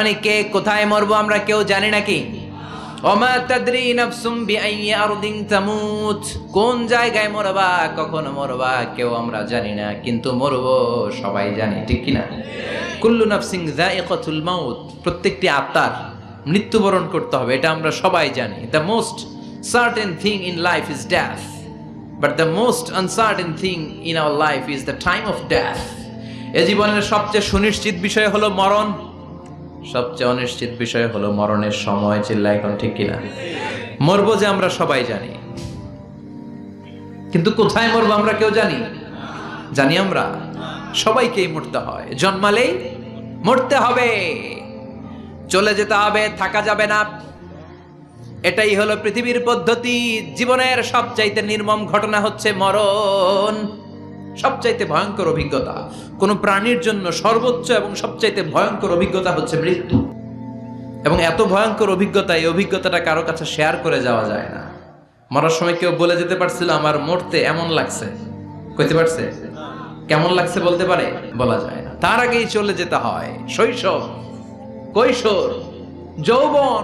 মানে কে কোথায় মরবো আমরা কেউ জানি নাকি? ওমা তাদরি নাফসুম বিআইয়ি আরদিন তামুত, কোন জায়গায় মরবা কখন মরবা কেউ আমরা জানি না, কিন্তু মরবো সবাই জানি, ঠিক কিনা? কুল্লু নাফসিন যায়িকাতুল মাউত, প্রত্যেকটি আত্মার মৃত্যুবরণ করতে হবে, এটা আমরা সবাই জানি। The most certain thing in life is death, but the most uncertain thing in our life is the time of death. এ জীবনের সবচেয়ে সুনিশ্চিত বিষয় হলো মরণ, সবচেয়ে অনিশ্চিত বিষয় হলো মরণের সময়। চিল্লা এখন, ঠিক কিনা? মরবো যে আমরা সবাই জানি, কিন্তু কোথায় মরবো আমরা কেউ জানি? জানি আমরা? সবাইকেই মরতে হয়, জন্মালেই মরতে হবে, চলে যেতে হবে, থাকা যাবে না। এটাই হলো পৃথিবীর পদ্ধতি। জীবনের সবচাইতে নির্মম ঘটনা হচ্ছে মরণ, সবচাইতে ভয়ঙ্কর অভিজ্ঞতা। কোন প্রাণীর জন্য সর্বোচ্চ এবং সবচাইতে ভয়ঙ্কর অভিজ্ঞতা হচ্ছে মৃত্যু। এবং এত ভয়ঙ্কর অভিজ্ঞতা, এই অভিজ্ঞতাটা কারো কাছে শেয়ার করে যাওয়া যায় না। মরার সময় কেউ বলে যেতে পারছিল আমার মরতে এমন লাগছে? কইতে পারছে? কেমন লাগছে বলতে পারে? বলা যায় না। তার আগেই চলে যেতে হয় শৈশব, কৈশোর, যৌবন,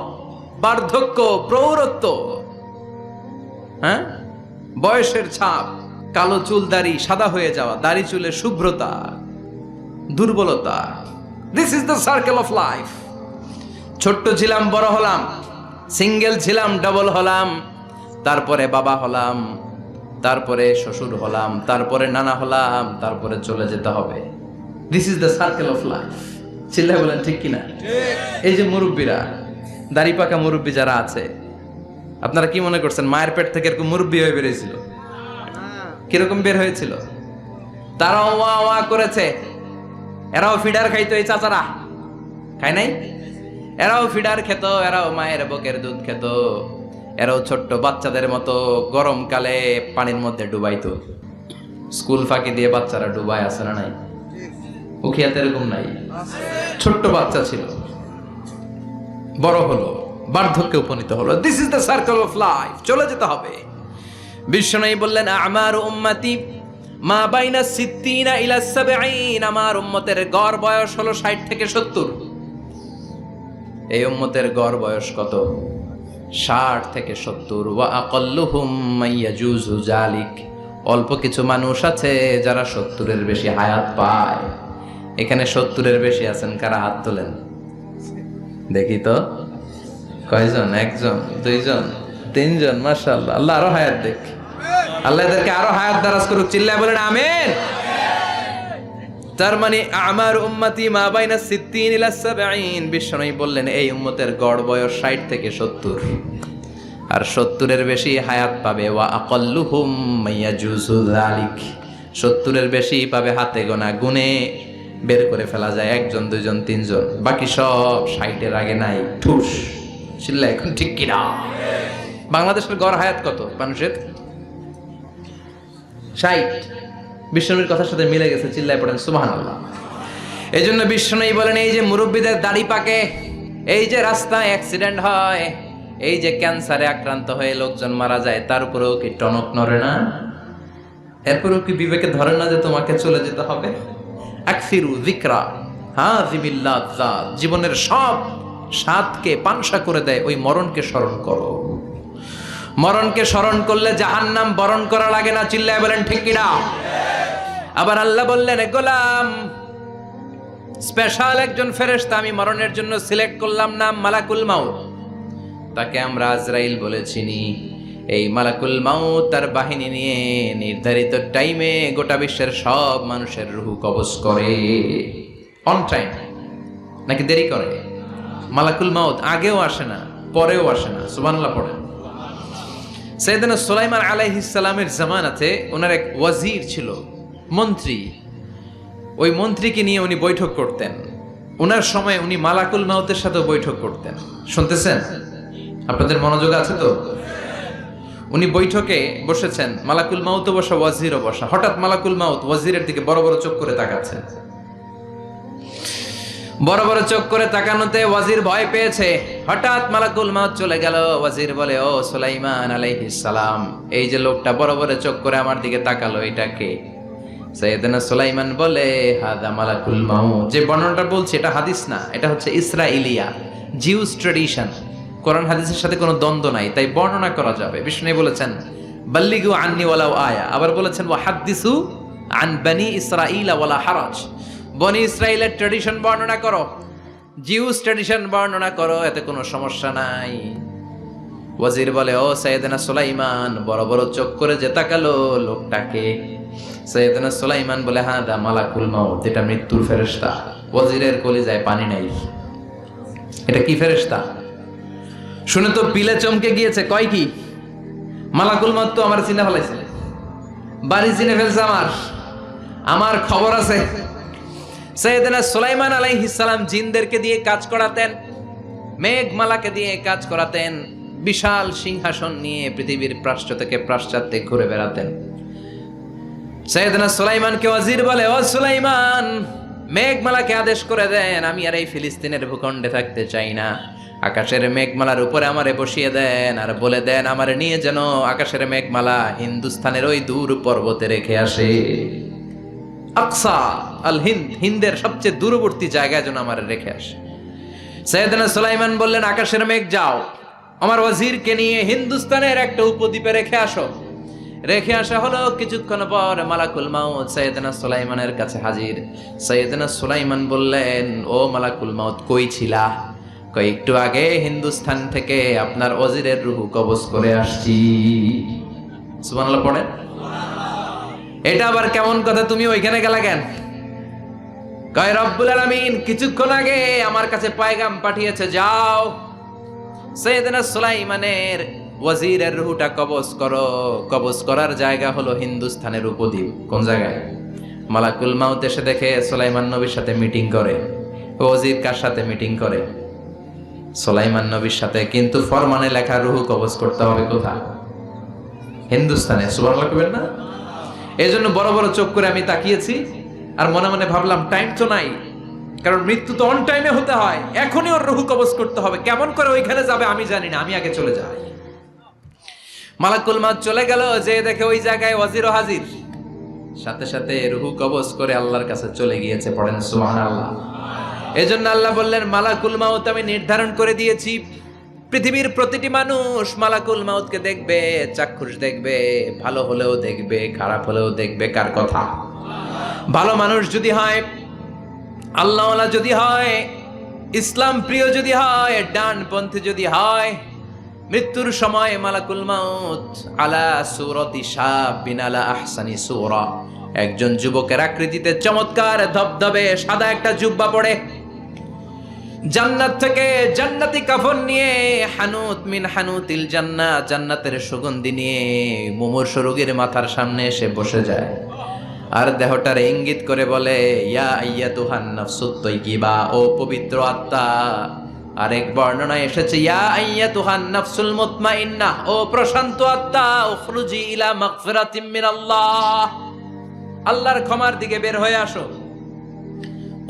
বার্ধক্য, প্রৌঢ়ত্ব, হ্যাঁ, বয়সের ছাপ, কালো চুল দাড়ি সাদা হয়ে যাওয়া, দাড়ি চুলের শুভ্রতা, দুর্বলতা। This is the circle of life. ছোট্ট ছিলাম, বড় হলাম, সিঙ্গেল ছিলাম, ডাবল হলাম, তারপরে বাবা হলাম, তারপরে শ্বশুর হলাম, তারপরে নানা হলাম, তারপরে চলে যেতে হবে। This is the circle of life. চিল্লায় বলেন ঠিক কিনা? এই যে মুরব্বীরা, দাড়ি পাকা মুরব্বী যারা আছে, আপনারা কি মনে করছেন মায়ের পেট থেকে এরকম মুরব্বী হয়ে বেরিয়েছিল? কিরকম বের হয়েছিল? তারাও ওয়া ওয়া করেছে, এরাও ফিডার খাইতো, এই চাচারা খায় নাই? এরাও ফিডার খেত, এরাও মায়ের বুকের দুধ খেত, এরাও ছোট্ট বাচ্চাদের মতো গরমকালে পানির মধ্যে ডুবাইতো। স্কুল ফাঁকি দিয়ে বাচ্চারা ডুবায়, আছে না নাই? উখিয়াতে এরকম নাই? ছোট্ট বাচ্চা ছিল, বড় হলো, বার্ধক্যে উপনীত হলো। This is the circle of life. চলে যেতে হবে। বিশ্বনবী বললেন আমার উম্মতি মা বাইনা সিত্তিনা ইলা সাবঈন, আমার উম্মতের গড় বয়স হলো 60 থেকে 70। এই উম্মতের গড় বয়স কত? 60 থেকে 70। ওয়া আকাল্লুহুম মাইয়াজুজু যালিক, অল্প কিছু মানুষ আছে যারা 70-এর বেশি হায়াত পায়। এখানে 70-এর বেশি আছেন কারা? হাত তোলেন দেখি তো। কয়জন? একজন, দুইজন, তিনজন। মাশাআল্লাহ, আল্লাহ আরো হায়াত দেখ, আল্লাহ এদেরকে আরো হায়াত দারাজ করুক। চিল্লায় বলেন আমিন। তার মানে আমার উম্মতি মা বাইনা সিত্তিন ইলা সাবঈন, বিশ্বনবী বললেন এই উম্মতের গড় বয়স 60 থেকে 70, আর 70-এর বেশি হায়াত পাবে। ওয়া আকাল্লুহুম মাইয়াজুজু যালিক, 70-এর বেশি পাবে হাতে গোনা, গুনে বের করে ফেলা যায় একজন, দুইজন, তিনজন, বাকি সব 60-এর আগে নাই। ঠুস। চিল্লা এখন ঠিক কিনা? বাংলাদেশের গড় হায়াত কত মানুষের? 60। বিশ্বনবীর কথার সাথে মিলে গেছে। চিল্লায় পড়েন সুবহানাল্লাহ। এই জন্য বিশ্বনবী বলেন এই যে মুরব্বীদের দাড়ি পাকে, এই যে রাস্তায় অ্যাক্সিডেন্ট হয়, এই যে ক্যান্সারে আক্রান্ত হয়ে লোকজন মারা যায়, তার উপরেও কি টনক নড়ে না? এরপরেও কি বিবেকে ধরে না যে তোমাকে চলে যেতে হবে? আকসিরু যিকরা হাযিবিল লাযযাত, জীবনের সব স্বাদকে পানসা করে দেয় ওই মরণকে স্মরণ করো। মরণকে স্মরণ করলে জাহান্নাম বরণ করা লাগে না। চিল্লায় বলেন ঠিক কিনা? আবার আল্লাহ বললেন গোলাম, স্পেশাল একজন ফেরেশতা আমি মরণের জন্য সিলেক্ট করলাম, নাম মালাকুল মাউত। তাকে আমরা আজরাইল বলে চিনি। এই মালাকুল মাউত তার বাহিনী নিয়ে নির্ধারিত টাইমে গোটা বিশ্বের সব মানুষের রূহ কবজ করে। অন টাইম নাকি দেরি করে? মালাকুল মাউত আগেও আসে না, পরেও আসে না। সুবহানাল্লাহ পড়েন। সাইয়েদনা সুলাইমান আলাইহিস সালামের জামানাতে ওনার এক ওয়াজির ছিল, মন্ত্রী। ওই মন্ত্রীকে নিয়ে উনি বৈঠক করতেন। ওনার সময় উনি মালাকুল মাউতের সাথে বৈঠক করতেন। শুনতেছেন? আপনাদের মনোযোগ আছে তো? উনি বৈঠকে বসেছেন, মালাকুল মাউতও বসা, ওয়াজিরও বসা। হঠাৎ মালাকুল মাউত ওয়াজিরের দিকে বড় বড় চোখ করে তাকাচ্ছেন। বড় বড় চোখ করে তাকানোতে ওয়াজির ভয় পেয়েছে। হঠাৎ মালাকুল মাউত চলে গেল। ওয়াজির বলে, ও সুলাইমান আলাইহিস সালাম, এই যে লোকটা বড় বড় চোখ করে আমার দিকে তাকালো, এটা কে? সাইয়েদনা সুলাইমান বলে হাদা মালাকুল মাউত। যে বর্ণনাটা বলছে এটা হাদিস না, এটা হচ্ছে ইসরাইলিয়া, জিউস ট্র্যাডিশন। কোরআন হাদিসের সাথে কোনো দ্বন্দ্ব নাই, তাই বর্ণনা করা যাবে। বিষ্ণু বলেছেন বাল্লিগু আন্নি ওয়ালাউ আয়া, আবার বলেছেন ওয়া হাদ্দিসু আন বনি ইসরাইল ওয়ালা হারাজ। বনি ইসরাইলের ট্র্যাডিশন বর্ণনা করো, জিউস ট্র্যাডিশন বর্ণনা করো, এতে কোনো সমস্যা নাই। ওয়াজির বলে ও সাইয়েদনা সুলাইমান, বড় বড় চোখ করে যে তাকালো লোকটাকে। সাইয়েদনা সুলাইমান বলে হাদা মালাকুল মাউত, এটা মৃত্যুর ফেরেশতা। ওয়াজিরের কলিজায় পানি নাই, এটা কি ফেরেশতা? শুনে তো পিলে চমকে গিয়েছে, কয় কি মালাকুল মাউত তো আমার চিনে ফেলাইছে, বাড়ি চিনে ফেলছে, আমার খবর আছে। সাইয়েদনা সুলাইমান আলাইহিস সালাম জিনদেরকে দিয়ে কাজ করাতেন, মেঘমালাকে দিয়ে কাজ করাতেন, বিশাল সিংহাসন নিয়ে পৃথিবীর প্রাচ্য থেকে পাশ্চাত্যে ঘুরে বেড়াতেন। সাইয়েদনা সুলাইমানকে ওয়াজির বলে ও সুলাইমান, মেঘমালাকে আদেশ করে দেন, আমি আর এই ফিলিস্তিনের ভূখণ্ডে থাকতে চাই না। আকাশের মেঘমালার উপরে আমারে বসিয়ে দেন, আর বলে দেন আমারে নিয়ে যেন আকাশের মেঘমালা হিন্দুস্তানের ওই দূর পর্বতে রেখে আসে। আকসা আল হিন্দ, হিন্দের সবচেয়ে দূরবর্তী জায়গায় যেন আমারে রেখে আসে। সাইয়েদনা সুলাইমান বললেন আকাশের মেঘ যাও, আমার ওয়াজিরকে নিয়ে হিন্দুস্তানের একটা উপদ্বীপে রেখে আসো। রেখে আসা হলো। কিছুক্ষণ পর মালাকুল মাউত সাইয়েদনা সুলাইমানের কাছে হাজির। সাইয়েদনা সুলাইমান বললেন ও মালাকুল মাউত, কই ছিলা? কই একটু আগে হিন্দুস্তান থেকে আপনার ওয়াজিরের রূহ কবজ করে আসছি। সুবহানাল্লাহ পড়েন। এটা আবার কেমন কথা, তুমি ওইখানে গেলা কেন? কয় রব্বুল আলামিন কিছুক্ষণ আগে আমার কাছে পয়গাম পাঠিয়েছে, যাও সাইয়েদনা সুলাইমানের ওয়াজিরের রূহটা কবজ করো। কবজ করার জায়গা হলো হিন্দুস্তানের উপদ্বীপ। কোন জায়গায়? মালাকুল মাউত এসে দেখে সুলাইমান নবীর সাথে মিটিং করে। ওয়াজির কার সাথে মিটিং করে? সুলাইমান নবীর সাথে। কিন্তু ফরমানে লেখা রূহ কবজ করতে হবে কোথায়? হিন্দুস্তানে। সুবহানাল্লাহ কইবেন না? এজন্য বড় বড় চোখ করে আমি তাকিয়েছি, আর মনে মনে ভাবলাম টাইম তো নাই, কারণ মৃত্যু তো অন টাইমে হতে হয়, এখনই ওর রূহ কবজ করতে হবে। কেমন করে ওইখানে যাবে আমি জানি না, আমি আগে চলে যাই। মালাকুল মাউত চলে গেল, যে দেখে ওই জায়গায় ওয়াজিরও হাজির। সাথে সাথে রূহ কবজ করে আল্লাহর কাছে চলে গিয়েছে। পড়েন সুবহানাল্লাহ। এজন্য আল্লাহ বললেন মালাকুল মাউত আমি নির্ধারণ করে দিয়েছি, পৃথিবীর প্রতিটি মানুষ মালাকুল মাউতকে দেখবে, চাক্ষুষ দেখবে, ভালো হলেও দেখবে, খারাপ হলেও দেখবে। কার কথা? ভালো মানুষ যদি হয়, আল্লাহওয়ালা যদি হয়, ইসলাম প্রিয় যদি হয়, ডানপন্থী যদি হয়, মৃত্যুর সময় মালাকুল মাউত আলা সূরাতি শাবিন আলা আহসানি সূরা, একজন যুবকের আকৃতিতে চমৎকার ধবধবে সাদা একটা জুব্বা পরে, জান্নাত থেকে জান্নাতি কাফন নিয়ে, হানুত মিন হানুতিল জান্নাত, জান্নাতের সুগন্ধি নিয়ে মুমূর্ষু রোগীর মাথার সামনে এসে বসে যায়, আর দেহটার ইঙ্গিত করে বলে ইয়া আইয়াতুহান নাফসুত তাইয়্যিবা, ও পবিত্র আত্মা। আরেক বর্ণনায় এসেছে ইয়া আইয়াতুহান নাফসুল মুতমাইন্নাহ, ও প্রশান্ত আত্মা, উখরুজি ইলা মাগফিরাতিম মিনাল্লাহ, আল্লাহর ক্ষমার দিকে বের হয়ে আসো।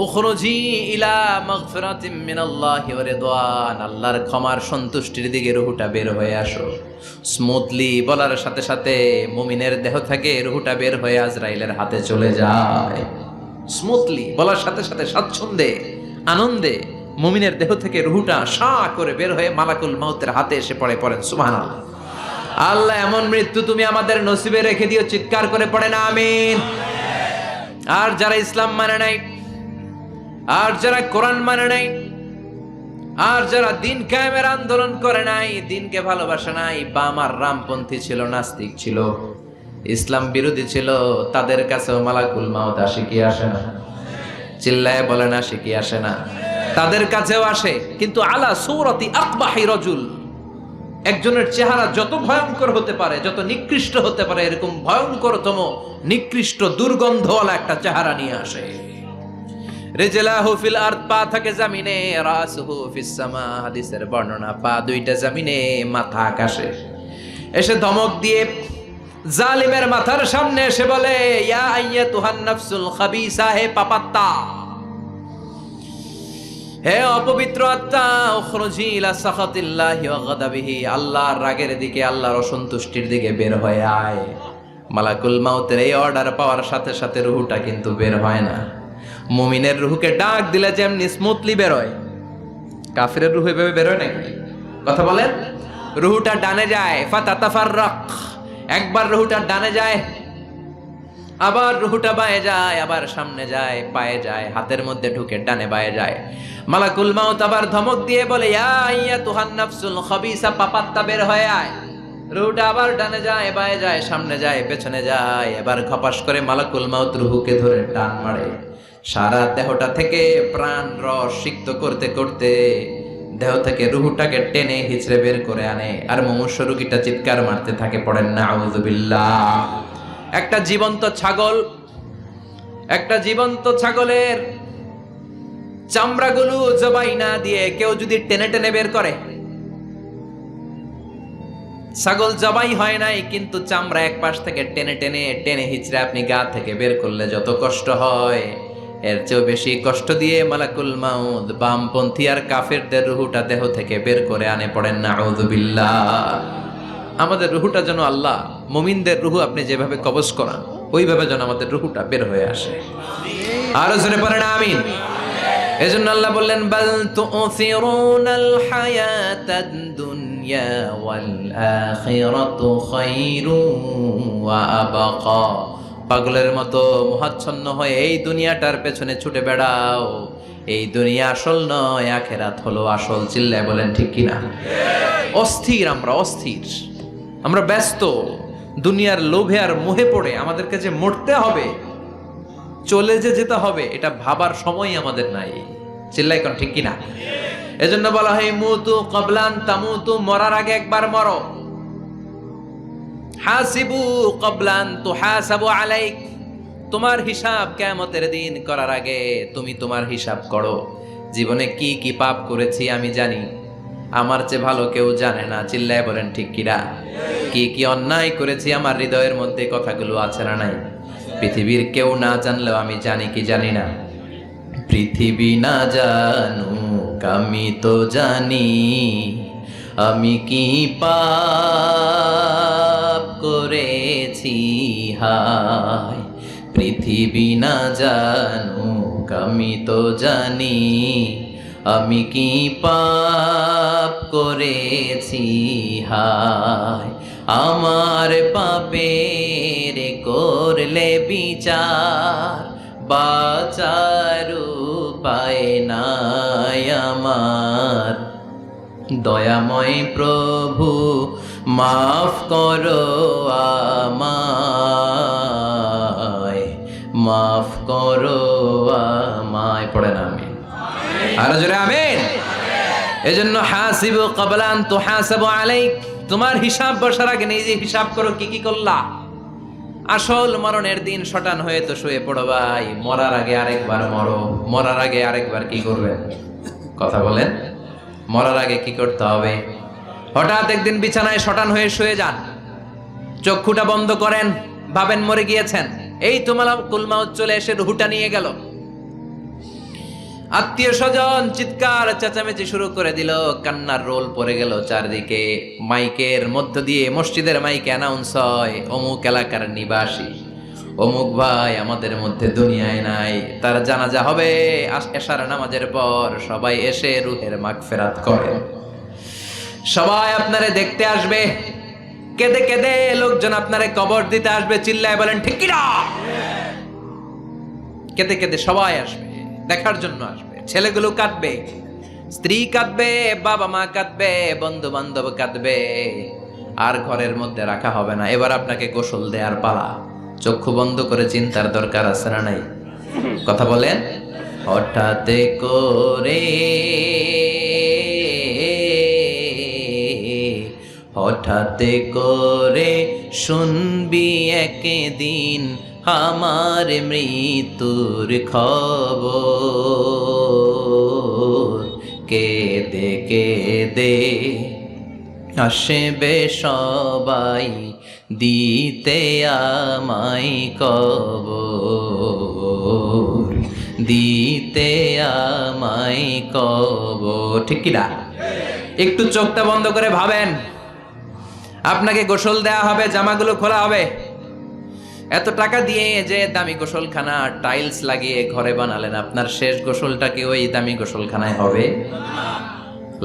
উখরুজি ইলা মাগফিরাতিম মিনাল্লাহি ওয়া রিদওয়ান, আল্লাহর ক্ষমার সন্তুষ্টির দিকে রূহটা বের হয়ে আসো। স্মুথলি বলার সাথে সাথে মুমিনের দেহ থেকে রূহটা বের হয়ে আজরাইলের হাতে চলে যায়। স্মুথলি বলার সাথে সাথে স্বাচ্ছন্দ্যে আনন্দে মুমিনের দেহ থেকে রূহটা সা করে বের হয়ে মালাকুল মাউতের হাতে এসে পড়ে। পড়েন সুবহানাল্লাহ। আল্লাহ এমন মৃত্যু তুমি আমাদের নসিবে রেখে দিও, চিৎকার করে পড়েন আমিন। আর যারা ইসলাম মানে নাই, আর যারা কোরআন মানে নাই, আর যারা দিন কায়েমের আন্দোলন করে নাই, দিনকে ভালোবাসে নাই, বাম আর রামপন্থী ছিল, নাস্তিক ছিল, ইসলাম বিরোধী ছিল, তাদের কাছেও মালাকুল মাউত আসে কি আসে না? চিল্লায় বলেন আসে কি আসে না? তাদের কাছেও আসে, কিন্তু আলা সূরাতি আকবাহি রাজুল, একজনের চেহারা যত ভয়ঙ্কর হতে পারে, যত নিকৃষ্ট হতে পারে, এরকম ভয়ঙ্করতম নিকৃষ্ট দুর্গন্ধওয়ালা একটা চেহারা নিয়ে আসে। রিজলাহু ফিল আরদ, পা থাকে জমিনে, রাসুহু ফিস সামা, হাদিসের বর্ণনা, পা দুইটা জমিনে, মাথা আকাশে। এসে ধমক দিয়ে জালিমের মাথার সামনে এসে বলে ইয়া আইয়াতুহান নাফসুল খাবিসা, হে পাপাত্তা, হে অপবিত্র আত্মা, উখরুজি ইলা সাখাতিল্লাহি ওয়া গাদাবিহি, আল্লাহর রাগের দিকে, আল্লাহর অসন্তুষ্টির দিকে বের হয়ে আয়। মালাকুল মাউতের এই অর্ডার পাওয়ার সাথে সাথে রুহুটা কিন্তু বের হয় না। মুমিনের রুহুকে ডাক দিলে যেমনি স্মুথলি বেরোয়, কাফিরের রুহু এভাবে বেরোয় নাকি? কথা বলেন। রুহুটা ডানে যায়, ফাতাতাফাররাক, একবার রুহুটা ডানে যায়, আবার রুহুটা বায়ে যায়, আবার সামনে যায়, পায়ে যায়, হাতের মধ্যে ঢুকে ডানে বায়ে যায়। মালাকুল মাউত আবার ধমক দিয়ে বলে, ইয়া আইয়াতুহান নাফসুল খাবিসা, পাপাত্তা বের হয়ে আয়। রুহুটা আবার ডানে যায়, বায়ে যায়, সামনে যায়, পেছনে যায়। এবার খপাস করে মালাকুল মাউত রুহুকে ধরে টান মারে। সারা দেহটা থেকে প্রাণ রস সিক্ত করতে করতে দেহ থেকে রুহুটাকে টেনে হিচড়ে বের করে আনে। আর মুমূর্ষু রোগীটা চিৎকার মারতে থাকে, পড়েন না আউযুবিল্লাহ। একটা জীবন্ত ছাগলের চামড়াগুলো জবাই না দিয়ে কেউ যদি টেনে টেনে বের করে, ছাগল জবাই হয় নাই কিন্তু চামড়া এক পাশ থেকে টেনে টেনে টেনে হিচড়ে আপনি গা থেকে বের করলে যত কষ্ট হয়, এর চেয়েও বেশি কষ্ট দিয়ে মালাকুল মাউত বামপন্থী আর কাফেরদের রুহুটা দেহ থেকে বের করে আনে। পড়েন না আউযুবিল্লাহ। আমাদের রুহুটা যেন আল্লাহ, মুমিনদের রুহু আপনি যেভাবে কবজ করান ওইভাবে যেন আমাদের রুহুটা বের হয়ে আসে। আরো জোরে পড়েন আমিন। এজন্য আল্লাহ বললেন, বাল তুসিরুনাল হায়াতাদ দুনিয়া ওয়াল আখিরাতু খায়রুন ওয়া আবকা। পাগলের মতো মোহাচ্ছন্ন হয়ে এই দুনিয়াটার পেছনে ছুটে বেড়াও। এই দুনিয়া আসল নয়, আখিরাত হলো আসল। চিল্লায় বলেন ঠিক কিনা? অস্থির, আমরা ব্যস্ত দুনিয়ার লোভে আর মোহে পড়ে আমাদেরকে যে মরতে হবে, চলে যে যেতে হবে, এটা ভাবার সময় আমাদের নাই। চিল্লাই কোন ঠিক কিনা? এজন্য বলা হয় মুতু ক্বাবলান তামুতু, মরার আগে একবার মরো। হাসিবু ক্বাবলান তুহাসাবু আলাইক, তোমার হিসাব কিয়ামতের দিন করার আগে তুমি তোমার হিসাব করো। জীবনে কি কি পাপ করেছি আমি জানি, আমার চেয়ে ভালো কেউ জানে না। চিল্লায় বলেন ঠিক কিনা? কি কি অন্যায় করেছি আমার হৃদয়ের মধ্যে কথাগুলো আছে না নাই? পৃথিবীর কেউ না জানলেও আমি জানি কি জানি না? পৃথিবী না জানুক আমি তো জানি, আমি কি পাপ করেছি হায়। পৃথিবী না জানুক আমি তো জানি, আমি কি পাপ করেছি হায়। আমার পাপের করলে বিচার, বাঁচার উপায় নাই আমার। দয়াময় প্রভু মাফ করো আমায়, মাফ করো আমায়। পড়ে না আমি আরো জোরে আমিন। এজন্য হাসিবু ক্বাবলা আন তুহাসাবু আলাইক, তোমার হিসাব বসার আগে নিজে হিসাব করো কি কি করলা। আসল মরণের দিন শটান হয়ে তো শুয়ে পড়ো ভাই, মরার আগে আরেকবার মরো। মরার আগে আরেকবার কি করবেন? কথা বলেন। মরার আগে কি করতে হবে? হঠাৎ একদিন বিছানায় শটান হয়ে শুয়ে যান, চক্ষুটা বন্ধ করেন, ভাবেন মরে গিয়েছেন। এই তো মালাকুল মাউত চলে এসে রুহুটা নিয়ে গেল। আত্মীয় স্বজন চিৎকার চেঁচামেচি শুরু করে দিল, কান্নার রোল পড়ে গেল চারদিকে। মাইকের মধ্য দিয়ে, মসজিদের মাইকে অ্যানাউন্স হয়, অমুক এলাকার নিবাসী অমুক ভাই আমাদের মধ্যে দুনিয়ায় নাই, তার জানাজা হবে এশার নামাজের পর। সবাই এসে রুহের মাগফিরাত করেন। সবাই আপনারে দেখতে আসবে, কেঁদে কেঁদে লোকজন আপনারে কবর দিতে আসবে। চিল্লায় বলেন ঠিক কিনা? কেঁদে কেঁদে সবাই আসবে, দেখার জন্য আসবে। ছেলেগুলো কাঁদবে, স্ত্রী কাঁদবে, বাবা মা কাঁদবে, বন্ধু বান্ধব কাঁদবে। আর ঘরের মধ্যে রাখা হবে না। এবার আপনাকে গোসল দেওয়ার পালা। চক্ষু বন্ধ করে চিন্তার দরকার আছে না নাই? কথা বলেন। হঠাৎ করে, হঠাৎ করে শুনবি একদিন আমার মৃত্যুর খবর। কেঁদে কেঁদে আসবে সবাই দিতে আমায় কবর, দিতে আমায় কবর। ঠিক কিনা? একটু চোখটা বন্ধ করে ভাবেন, আপনাকে গোসল দেয়া হবে, জামাগুলো খোলা হবে, এত টাকা দিয়ে যে দামি গোসলখানা টাইলস লাগিয়ে ঘরে বানালেন, আপনার শেষ গোসলটা কি ওই দামি গোসলখানায় হবে?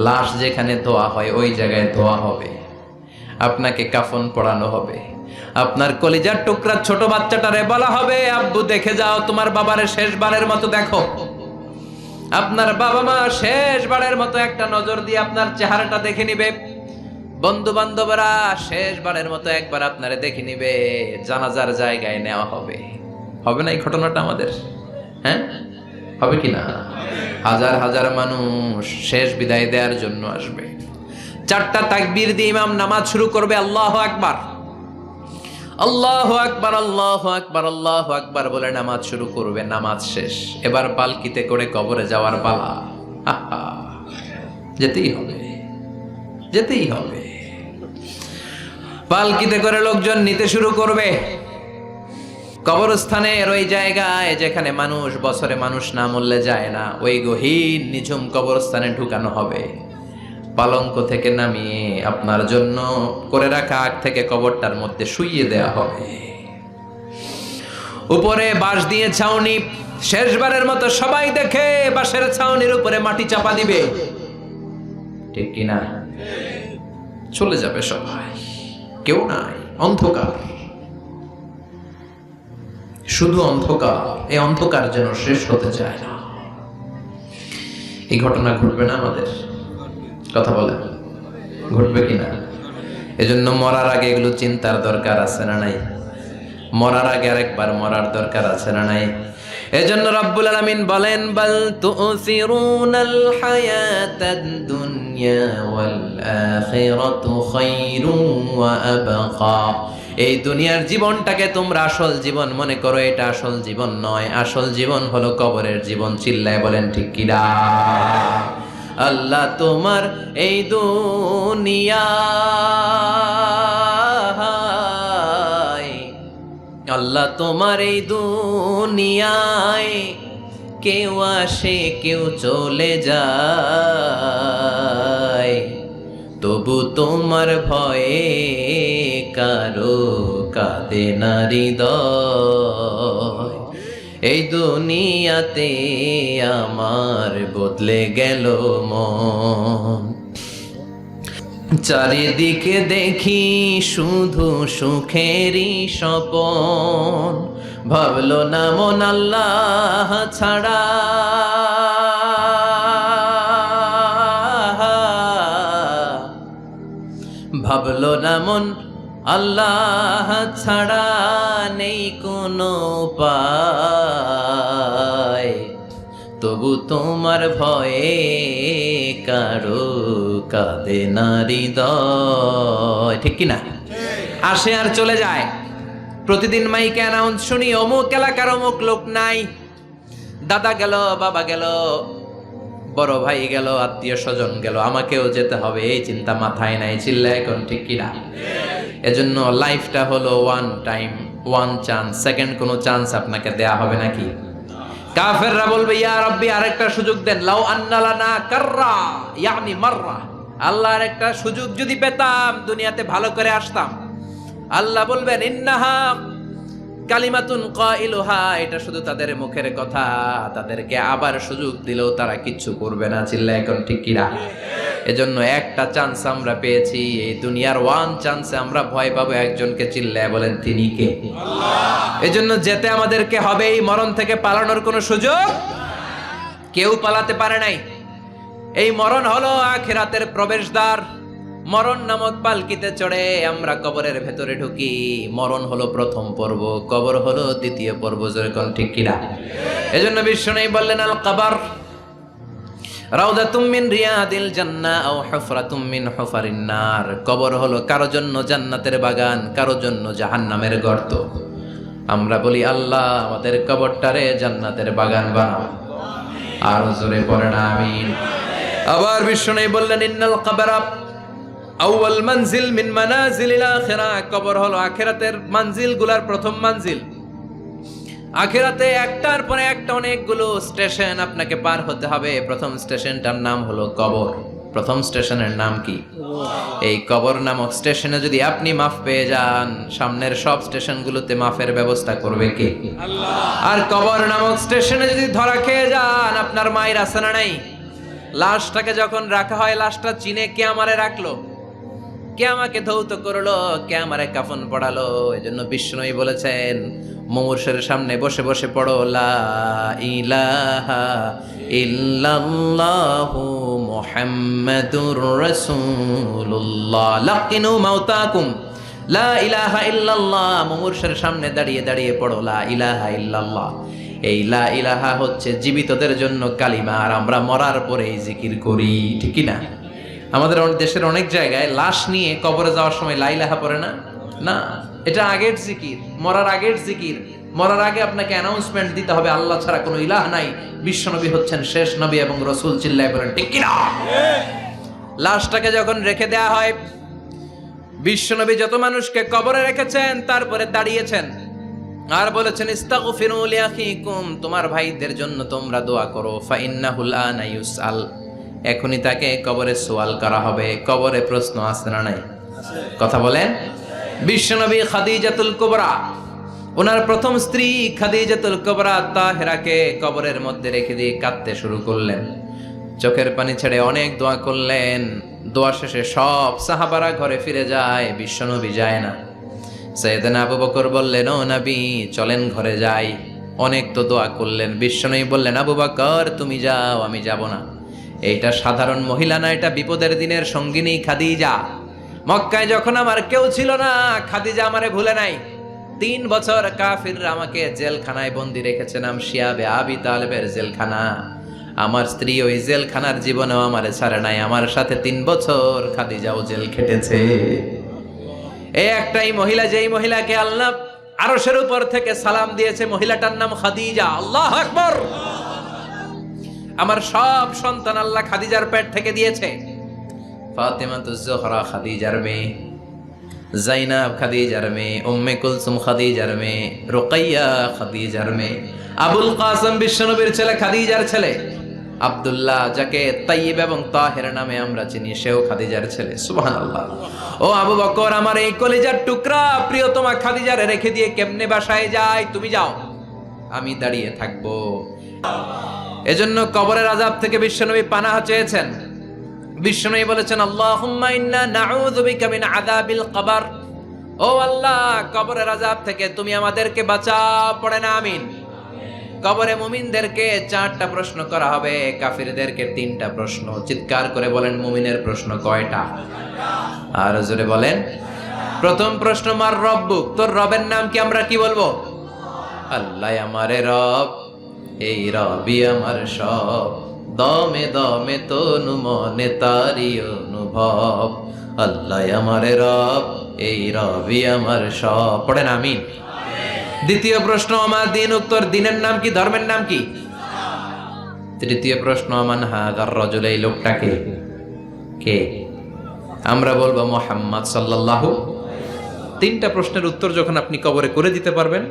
লাশ যেখানে ধোয়া হয় ওই জায়গায় ধোয়া হবে, আপনাকে কাফন পরানো হবে। আপনার কলিজার টুকরা ছোট বাচ্চাটারে বলা হবে, আব্বু দেখে যাও তোমার বাবারে শেষবারের মতো দেখো। আপনার বাবা মা শেষবারের মতো একটা নজর দিয়ে আপনার চেহারাটা দেখে নিবে। বন্ধু বান্ধবরা শেষবারের মতো একবার আপনারে দেখে নিবে, জানাজার জায়গায় নেওয়া হবে। হবে না এই ঘটনাটা আমাদের? হ্যাঁ, হবে কি না? হাজার হাজার মানুষ শেষ বিদায় দেওয়ার জন্য আসবে। 4টা তাকবীর দিয়ে ইমাম নামাজ শুরু করবে, আল্লাহু আকবার, আল্লাহু আকবার, আল্লাহু আকবার, আল্লাহু আকবার বলে নামাজ শুরু করবে। নামাজ শেষ, এবার পালকিতে করে কবরে যাওয়ার পালা। যেতেই হবে, যেতেই হবে। পালকিতে করে লোকজন নিতে শুরু করবে। কবরস্থানের ওই জায়গায় যেখানে মানুষ বছরে মানুষ না মরলে যায় না, ওই গহীন নিঝুম কবরস্থানে ঢুকানো হবে। পালঙ্ক থেকে নামিয়ে আপনার জন্য করে রাখা আগ থেকে কবরটার মধ্যে শুইয়ে দেয়া হবে। উপরে বাঁশ দিয়ে ছাউনি, শেষবারের মতো সবাই দেখে বাঁশের ছাউনির উপরে মাটি চাপা দিবে, ঠিক কিনা? চলে যাবে সবাই, কেউ নাই, অন্ধকার, শুধু অন্ধকার। এই অন্ধকার যেন শেষ হতে চায় না। এই ঘটনা ঘটবে না আমাদের? কথা বলে, ঘটবে কিনা? এজন্য মরার আগে এগুলো চিন্তার দরকার আছে না নাই? মরার আগে আরেকবার মরার দরকার আছে না নাই? এজন্য রব্বুল আলামিন বলেন, বাল তুসিরুনাল হায়াতাদ দুনিয়া ওয়াল আখিরাতু খায়রুন ওয়া আবকা। এই দুনিয়ার জীবনটাকে তোমরা আসল জীবন মনে করো, এটা আসল জীবন নয়। আসল জীবন হলো কবরের জীবন। চিল্লায় বলেন ঠিক কিনা? আল্লাহ তোমার এই দুনিয়া, আল্লাহ তোমার এই দুনিয়ায় কেউ আসে কেউ চলে যায়, তবু তোমার ভয়ে কারো কাঁদে না হৃদয়। এই দুনিয়াতে আমার বদলে গেল মন, চারিদিকে দেখি শুধু সুখেরই স্বপন। ভাবলো না মন আল্লাহ ছাড়া, ভাবলো না মন আল্লাহ ছাড়া নেই কোনো উপায়, তবু তোমার ভয়ে কারো কাঁদে না হৃদয়, ঠিক কিনা? আসে আর চলে যায়। প্রতিদিন মাইকে অ্যানাউন্স শুনি, অমুক এলাকার অমুক লোক নাই। দাদা গেল, বাবা গেল, বড় ভাই গেল, আত্মীয় স্বজন গেল, আমাকেও যেতে হবে, এই চিন্তা মাথায় নাই। চিল্লায় এখন ঠিক কিনা? এজন্য লাইফটা হলো one time, one chance. Second কোনো চান্স আপনাকে দেয়া হবে নাকি? কাফেররা বলবে, ইয়া রাব্বি আরেকটা সুযোগ দেন, লাউ আন্না লানা কাররা ইয়ানি মাররা। আল্লাহ আরেকটা সুযোগ যদি পেতাম দুনিয়াতে ভালো করে আসতাম। আল্লাহ বলবেন, ইন্নাহা কালিমাতুন কাইলুহা, এটা শুধু তাদের মুখের কথা, তাদেরকে আবার সুযোগ দিলেও তারা কিচ্ছু করবে না। চিল্লা এখন ঠিক কিনা? এজন্য একটা চান্স আমরা পেয়েছি, এই দুনিয়ার ওয়ান চান্সে আমরা ভয় পাবো একজনকে। চিল্লায় বলেন তিনি কে? আল্লাহ। এজন্য যেতে আমাদেরকে হবে। এই মরণ থেকে পালানোর কোনো সুযোগ কেউ পালাতে পারে নাই। এই মরণ হলো আখিরাতের প্রবেশদ্বার। মরণ নামক পালকিতে চড়ে আমরা কবরের ভেতরে ঢুকি। মরণ হলো প্রথম পর্ব, কবর হলো দ্বিতীয় পর্ব। যেরকম ঠিক কিনা? এজন্য বিশ্বনবী বললেন, আল কবর রাউদাতুম মিন রিয়াদিল জান্নাহ আও হুফরাতুম মিন হুফারিন নার। কবর হলো কারো জন্য জান্নাতের বাগান, কারো জন্য জাহান্নামের গর্ত। আমরা বলি, আল্লাহ আমাদের কবরটারে জান্নাতের বাগান বানাও। আর জোরে পড়েন আমিন। আবার বিশ্বনবী বললেন, ইন্নাল কবরা আউয়াল মানজিল মিন মানাজিলিল আখিরাহ। কবর হলো আখিরাতের মানজিলগুলোর প্রথম মানজিল। আখিরাতে একটার পরে একটা অনেকগুলো স্টেশন আপনাকে পার হতে হবে। প্রথম স্টেশনটার নাম হলো কবর। প্রথম স্টেশনের নাম কি? এই কবর নামক স্টেশনে যদি আপনি মাফ পেয়ে যান, সামনের সব স্টেশনগুলোতে মাফের ব্যবস্থা করবে কে? আল্লাহ। আর কবর নামক স্টেশনে যদি ধরা খেয়ে যান, আপনার মায়ের আছে না নাই? লাশটাকে যখন রাখা হয়, লাশটা চিনে কে আমারে রাখলো, কে আমাকে ধৌত করলো, কে আমারে কাফন পড়ালো। এজন্য বিষ্ণুই বলেছেন, মুমূর্ষের সামনে বসে বসে পড়ো লা ইলাহা ইল্লাল্লাহু মুহাম্মাদুর রাসূলুল্লাহ। লাকিনু মাউতাকুম লা ইলাহা ইল্লাল্লাহ। মুমূর্ষের সামনে দাঁড়িয়ে দাঁড়িয়ে পড়ো লা ইলাহা ইল্লাল্লাহ। এই লা ইলাহা হচ্ছে জীবিতদের জন্য কালিমা, আর আমরা মরার পরে এই জিকির করি, ঠিক কি না? আমাদের দেশের অনেক জায়গায় লাশ নিয়ে কবরে যাওয়ার সময় লা ইলাহা পড়ে না। না, এটা আগের জিকির, মরার আগের জিকির। মরার আগে আপনাকে অ্যানাউন্সমেন্ট দিতে হবে আল্লাহ ছাড়া কোনো ইলাহ নাই, বিশ্বনবী হচ্ছেন শেষ নবী এবং রাসূল। চিল্লায় বলেন ঠিক কি না? লাশটাকে যখন রেখে দেয়া হয়, বিশ্বনবী যত মানুষকে কবরে রেখেছেন তারপরে দাঁড়িয়েছেন আর বলেছেন ইস্তাগফিরু লিআখিকুম, তোমার ভাইদের জন্য তোমরা দোয়া করো। ফাইন্নাহুল আনা ইউসআল, এখনই তাকে কবরে সওয়াল করা হবে। কবরে প্রশ্ন আছে না নাই? কথা বলেন। বিশ্বনবী খাদিজাতুল কুবরা, ওনার প্রথম স্ত্রী খাদিজাতুল কুবরা তাহেরাকে কবরের মধ্যে রেখে দিয়ে কাঁদতে শুরু করলেন, চোখের পানি ছেড়ে অনেক দোয়া করলেন। দোয়া শেষে সব সাহাবারা ঘরে ফিরে যায়, বিশ্বনবী যায় না। সাইয়েদনা আবু বকর বললেন, ও নবী চলেন ঘরে যাই। অনেক তো দোয়া করলেন, বিশ্বনবী বললেন, আবু বকর তুমি যাও, আমি যাব না। এইটা সাধারণ মহিলা না, এটা বিপদের দিনের সঙ্গিনী খাদিজা। মক্কায় যখন আমার কেউ ছিল না, খাদিজা আমারে ভুলে নাই। 3 বছর কাফিররা আমাকে জেলখানায় বন্দি রেখেছে, নাম শিয়াবে আবি তালেবের জেলখানা। আমার স্ত্রী ওই জেলখানার জীবনেও আমারে ছাড়ে নাই, আমার সাথে 3 বছর খাদিজাও জেল খেটেছে। এই একটাই মহিলা, যেই মহিলাকে আল্লাহ আরশের উপর থেকে সালাম দিয়েছে, মহিলাটার নাম খাদিজা। আল্লাহু আকবার। আমার সব সন্তান আল্লাহ খাদিজার পেট থেকে দিয়েছে। ফাতেমাতুজ জোহরা খাদিজার মেয়ে, জাইনাব খাদিজার মেয়ে, উম্মে কুলসুম খাদিজার মেয়ে, রুকাইয়া খাদিজার মেয়ে, আবুল কাসেম বিশ্বনবীর ছেলে খাদিজার ছেলে, আব্দুল্লাহ যাকে তাইয়্যিব এবং তাহের নামে আমরা চিনি, সেও খাদিজার ছেলে। সুবহানাল্লাহ। ও আবু বকর, আমার এই কলিজার টুকরা প্রিয়তমা খাদিজারে রেখে দিয়ে কেমনে বাসায় যায়? তুমি যাও, আমি দাঁড়িয়ে থাকবো। এজন্য কবরের আযাব থেকে বিশ্বনবী পানাহ চেয়েছেন। বিশ্বনবী বলেছেন, আল্লাহুম্মা ইন্না নাউযু বিকা মিন আযাবিল কবর। ও আল্লাহ, কবরের আযাব থেকে তুমি আমাদেরকে বাঁচাও। পড়ে না আমিন। কবরে মুমিনদেরকে 4টা প্রশ্ন করা হবে, কাফিরদেরকে 3টা প্রশ্ন। চিৎকার করে বলেন, মুমিনের প্রশ্ন কয়টা? আর জোরে বলেন। প্রথম প্রশ্ন, মার রব্বুক, তোর রবের নাম কি? আমরা কি বলবো? আল্লাহ আমারে রব, এই রবি আমার সব, দমে দমে তনু মনে তারি অনুভব। আল্লাহ আমারে রব, এই রবি আমার সব। পড়েন আমিন। দ্বিতীয় প্রশ্ন, আমার দিন, উত্তর দিনের নাম কি? ধর্মের নাম কি? তৃতীয় প্রশ্ন, আমান হাদার রাজুল, এই লোকটাকে কে? আমরা বলবো মুহাম্মদ সাল্লাল্লাহু। 3টা প্রশ্নের উত্তর যখন আপনি কবরে করে দিতে পারবেন,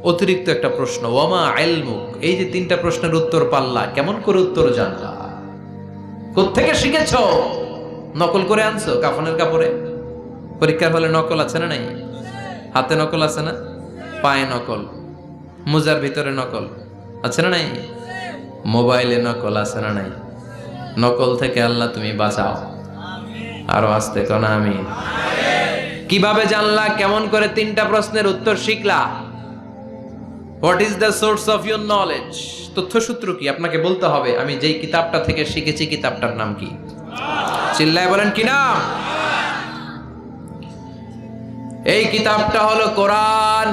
অতিরিক্ত একটা প্রশ্ন, ওয়ামা ইলমুক, এই যে 3টা প্রশ্নের উত্তর পাল্লা, কেমন করে উত্তর জানলা? কোত্থেকে শিখেছো? নকল করে আনছো কাফনের কাপড়ে? পরীক্ষার হলে নকল আছে না নাই? হাতে নকল আছে না? পায়ে নকল, মোজার ভিতরে নকল আছে না নাই? মোবাইলে নকল আছে না নাই? নকল থেকে আল্লাহ তুমি বাঁচাও। আরো আসতে কোন আমিন। কিভাবে জানলা? কেমন করে 3টা প্রশ্নের উত্তর শিখলা? What is the source of your knowledge? তথ্যসূত্র কি? আপনাকে বলতে হবে, আমি যেই কিতাবটা থেকে শিখেছি কিতাবটার নাম কি? চিল্লায় বলেন কি নাম? এই কিতাবটা হলো কোরআন।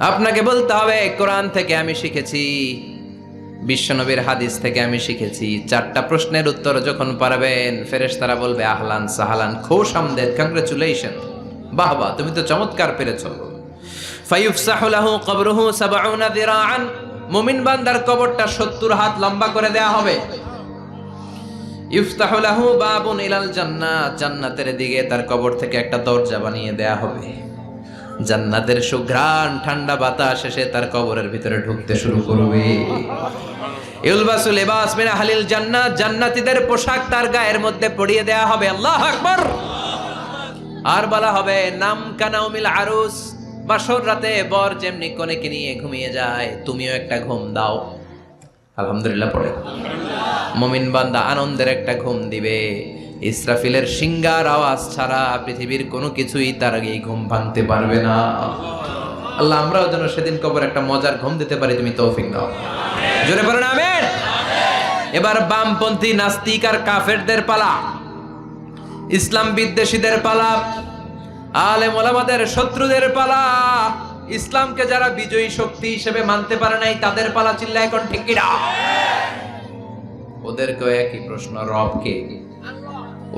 আপনাকে বলতে হবে, কোরআন থেকে আমি শিখেছি, বিশ্বনবীর হাদিস থেকে আমি শিখেছি। 4টা প্রশ্নের উত্তর যখন পারবেন, ফেরেশতারা বলবে আহলান সাহালান, খুশ আমদেদ, কংগ্রেচুলেশন, বাহ বাহ, তুমি তো চমৎকার পেরেছো। ফায়ুফসাহু লাহু কবরুহু ৭০ যিরাআন, মুমিন বান্দার কবরটা ৭০ হাত লম্বা করে দেয়া হবে। ইফতাহু লাহু বাবুন ইলাল জান্নাহ, জান্নাতের দিকে তার কবর থেকে একটা দরজা বানিয়ে দেয়া হবে। জান্নাতের সুঘ্রাণ ঠান্ডা বাতাস এসে তার কবরের ভিতরে ঢুকতে শুরু করবে। ইউলবাসু লিবাস মিন আহলিল জান্নাত, জান্নাতীদের পোশাক তার গায়ের মধ্যে পরিয়ে দেয়া হবে। আল্লাহু আকবার। আর বলা হবে নাম কানাউমিল আরুস, বাসর রাতে বর যেমনি কনেকে নিয়ে ঘুমিয়ে যায় তুমিও একটা ঘুম দাও। আলহামদুলিল্লাহ পড়ে মুমিন বান্দা আনন্দের একটা ঘুম দিবে। ইসরাফিলের সিংগার আওয়াজ ছাড়া পৃথিবীর কোনো কিছুই তার আগে ঘুম ভাঙতে পারবে না। আল্লাহ আমরাও যেন সেদিন কবর একটা মজার ঘুম দিতে পারি, তুমি তৌফিক দাও। জোরে পড়েন আমিন। এবার বামপন্থী নাস্তিক আর কাফেরদের পালা, ইসলাম বিদ্বেষীদের পালা, আলেম ওলামাদের শত্রুদের পালা, ইসলামকে যারা বিজয়ী শক্তি হিসেবে মানতে পারে নাই তাদের পালা। চিল্লায় এখন ঠিক কিনা? ওদেরকেও একই প্রশ্ন, রব কে?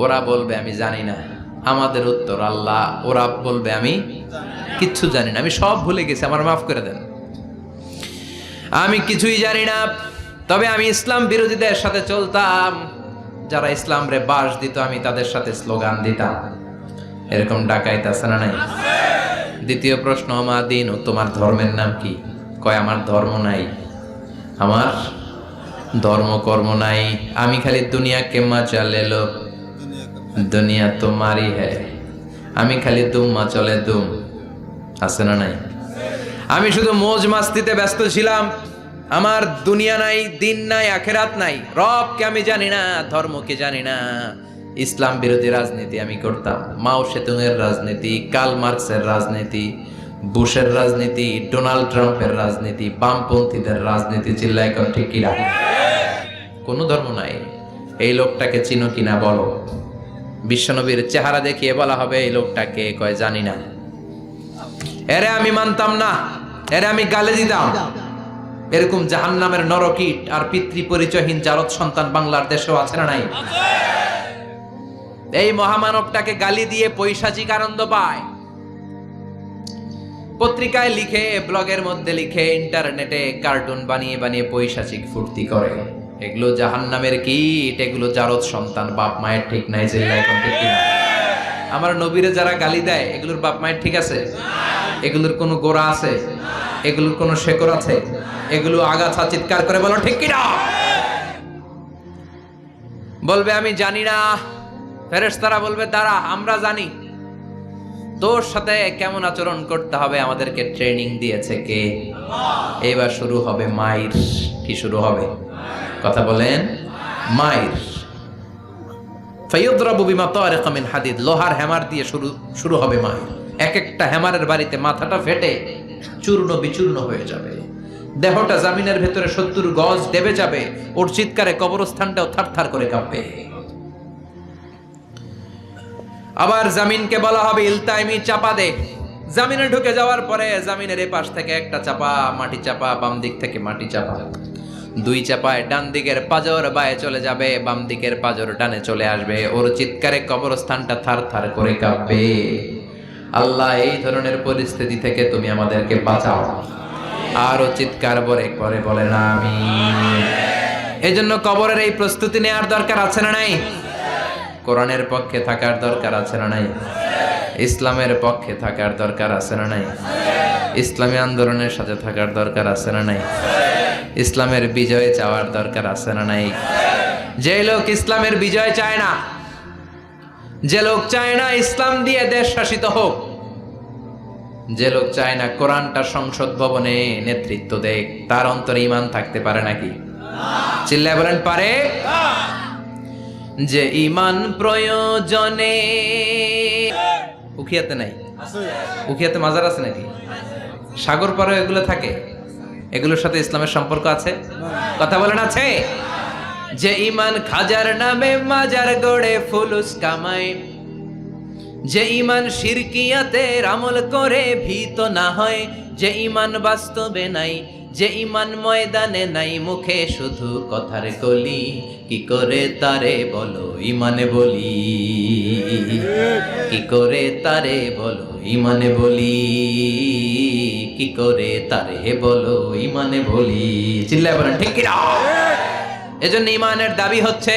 ওরা বলবে আমি জানি না। আমাদের উত্তর আল্লাহ। ওরা বলবে আমি কিচ্ছু জানি না, আমি সব ভুলে গেছি, আমার মাফ করে দেন, আমি কিছুই জানি না। তবে আমি ইসলাম বিরোধীদের সাথে চলতাম, যারা ইসলাম রে বাস দিত আমি তাদের সাথে স্লোগান দিতাম। এরকম ডাকাইত আছে না নাই? দ্বিতীয় প্রশ্ন, মা দিন, ও তোমার ধর্মের নাম কি? কয় আমার ধর্ম নাই, আমার ধর্ম কর্ম নাই, আমি খালি দুনিয়া কে মজা লেলো, দুনিয়া তোমারই হ্যায়, আমি খালি দুম্মা চলে দুম। আছে না নাই? আমি শুধু মৌজ মাস্তিতে ব্যস্ত ছিলাম, আমার দুনিয়া নাই, দিন নাই, আখেরাত নাই, রবকে আমি জানি না, ধর্মকে জানি না। ইসলাম বিরোধী রাজনীতি আমি করতাম, মাও সেতুংয়ের রাজনীতি, কার্ল মার্কসের রাজনীতি, বুশের রাজনীতি, ডোনাল্ড ট্রাম্পের রাজনীতি, বামপন্থীদের রাজনীতি। চিল্লায় এখন ঠিক কিনা? কোনো ধর্ম নাই। এই লোকটাকে চিনো কিনা বলো। বিশ্বনবীর চেহারা দেখিয়ে বলা হবে এই লোকটাকে, কয় জানি না। এরে আমি মানতাম না, এরে আমি গালে দিতাম। এরকম জাহান্নামের নরকীট আর পিতৃ পরিচয়হীন জারদ সন্তান বাংলার দেশেও আছে না নাই? এই মহামানবটাকে গালি দিয়ে পৈশাচিক আনন্দ পায়। পত্রিকায় লিখে, ব্লগের মধ্যে লিখে, ইন্টারনেটে কার্টুন বানিয়ে বানিয়ে পৈশাচিক ফুর্তি করে। এগুলো জাহান্নামের কীট, এগুলো জারদ সন্তান, বাপ মায়ের ঠিক নাই। চিল্লায় এখন ঠিক কিনা? আমার নবীরে যারা গালি দেয় এগুলোর বাপ মায়ের ঠিক আছে? এগুলোর কোনো গোড়া আছে? এগুলোর কোনো শেকড় আছে? এগুলো আগাছা। চিৎকার করে বলো ঠিক কিনা? বলবে আমি জানি না। ফেরেশতারা বলবে দাঁড়া, আমরা জানি। তোর সাথে কেমন আচরণ করতে হবে আমাদেরকে ট্রেনিং দিয়েছে কে? এবার শুরু হবে মাইর। কি শুরু হবে? কথা বলেন, মাইর। ফায়ুদরাবু বিমা তারিকা মিন হাদিদ, লোহার হ্যামার দিয়ে শুরু হবে মাইর। এক একটা হ্যামারের বাড়িতে মাথাটা ফেটে চূর্ণ বিচূর্ণ হয়ে যাবে, দেহটা জামিনের ভেতরে 70 গজ দেবে যাবে। ওর চিৎকারে কবরস্থানটাও থারথার করে কাঁপবে। আবার জামিনকে বলা হবে ইলতাইমি, চাপা দে। জামিনে ঢুকে যাওয়ার পরে জামিনের এই পাশ থেকে একটা চাপা, মাটি চাপা, বাম দিক থেকে মাটি চাপা। 2 চাপায় ডান দিকের পাজর বায়ে চলে যাবে, বাম দিকের পাজর ডানে চলে আসবে। ওর চিৎকারে কবরস্থানটা থারথার করে কাঁপবে। আল্লাহ এই ধরনের পরিস্থিতি থেকে তুমি আমাদেরকে বাঁচাও। আরো চিৎকার করে বলেন আমিন। এজন্য কবরের এই প্রস্তুতি নেওয়ার দরকার আছে না নাই? কোরআনের পক্ষে থাকার দরকার আছে না নাই? ইসলামের পক্ষে থাকার দরকার আছে না নাই? ইসলামী আন্দোলনের সাথে থাকার দরকার আছে না নাই? ইসলামের বিজয় চাওয়ার দরকার আছে না নাই? যে লোক ইসলামের বিজয় চায় না, যে লোক চায় না ইসলাম দিয়ে দেশ শাসিত হোক, যে লোক চায় না কোরআনটা সংসদ ভবনে নেতৃত্ব দেয়, তার অন্তরে ঈমান থাকতে পারে নাকি? চিল্লায় বলেন পারে? যে ঈমান প্রয়োজনে, উখিয়াতে নাই? উখিয়াতে মাজার আছে নাকি? সাগর পারে এগুলো থাকে? এগুলোর সাথে ইসলামের সম্পর্ক আছে? কথা বলেন আছে? যে ঈমান খাজার নামে মাজার গড়ে ফুলুস কামায়, যে ঈমান শিরকিয়াতের আমল করে ভীত না হয়, যে ঈমান বাস্তবে নাই, যে ঈমান ময়দানে নাই, মুখে শুধু কথার কলি, কি করে তারে বলো ঈমানে বলি, কি করে তারে বলো ঈমানে বলি, কি করে তারে বলো ঈমানে বলি। চিল্লায় বলেন ঠিক কিনা? এজন্য ঈমানের দাবি হচ্ছে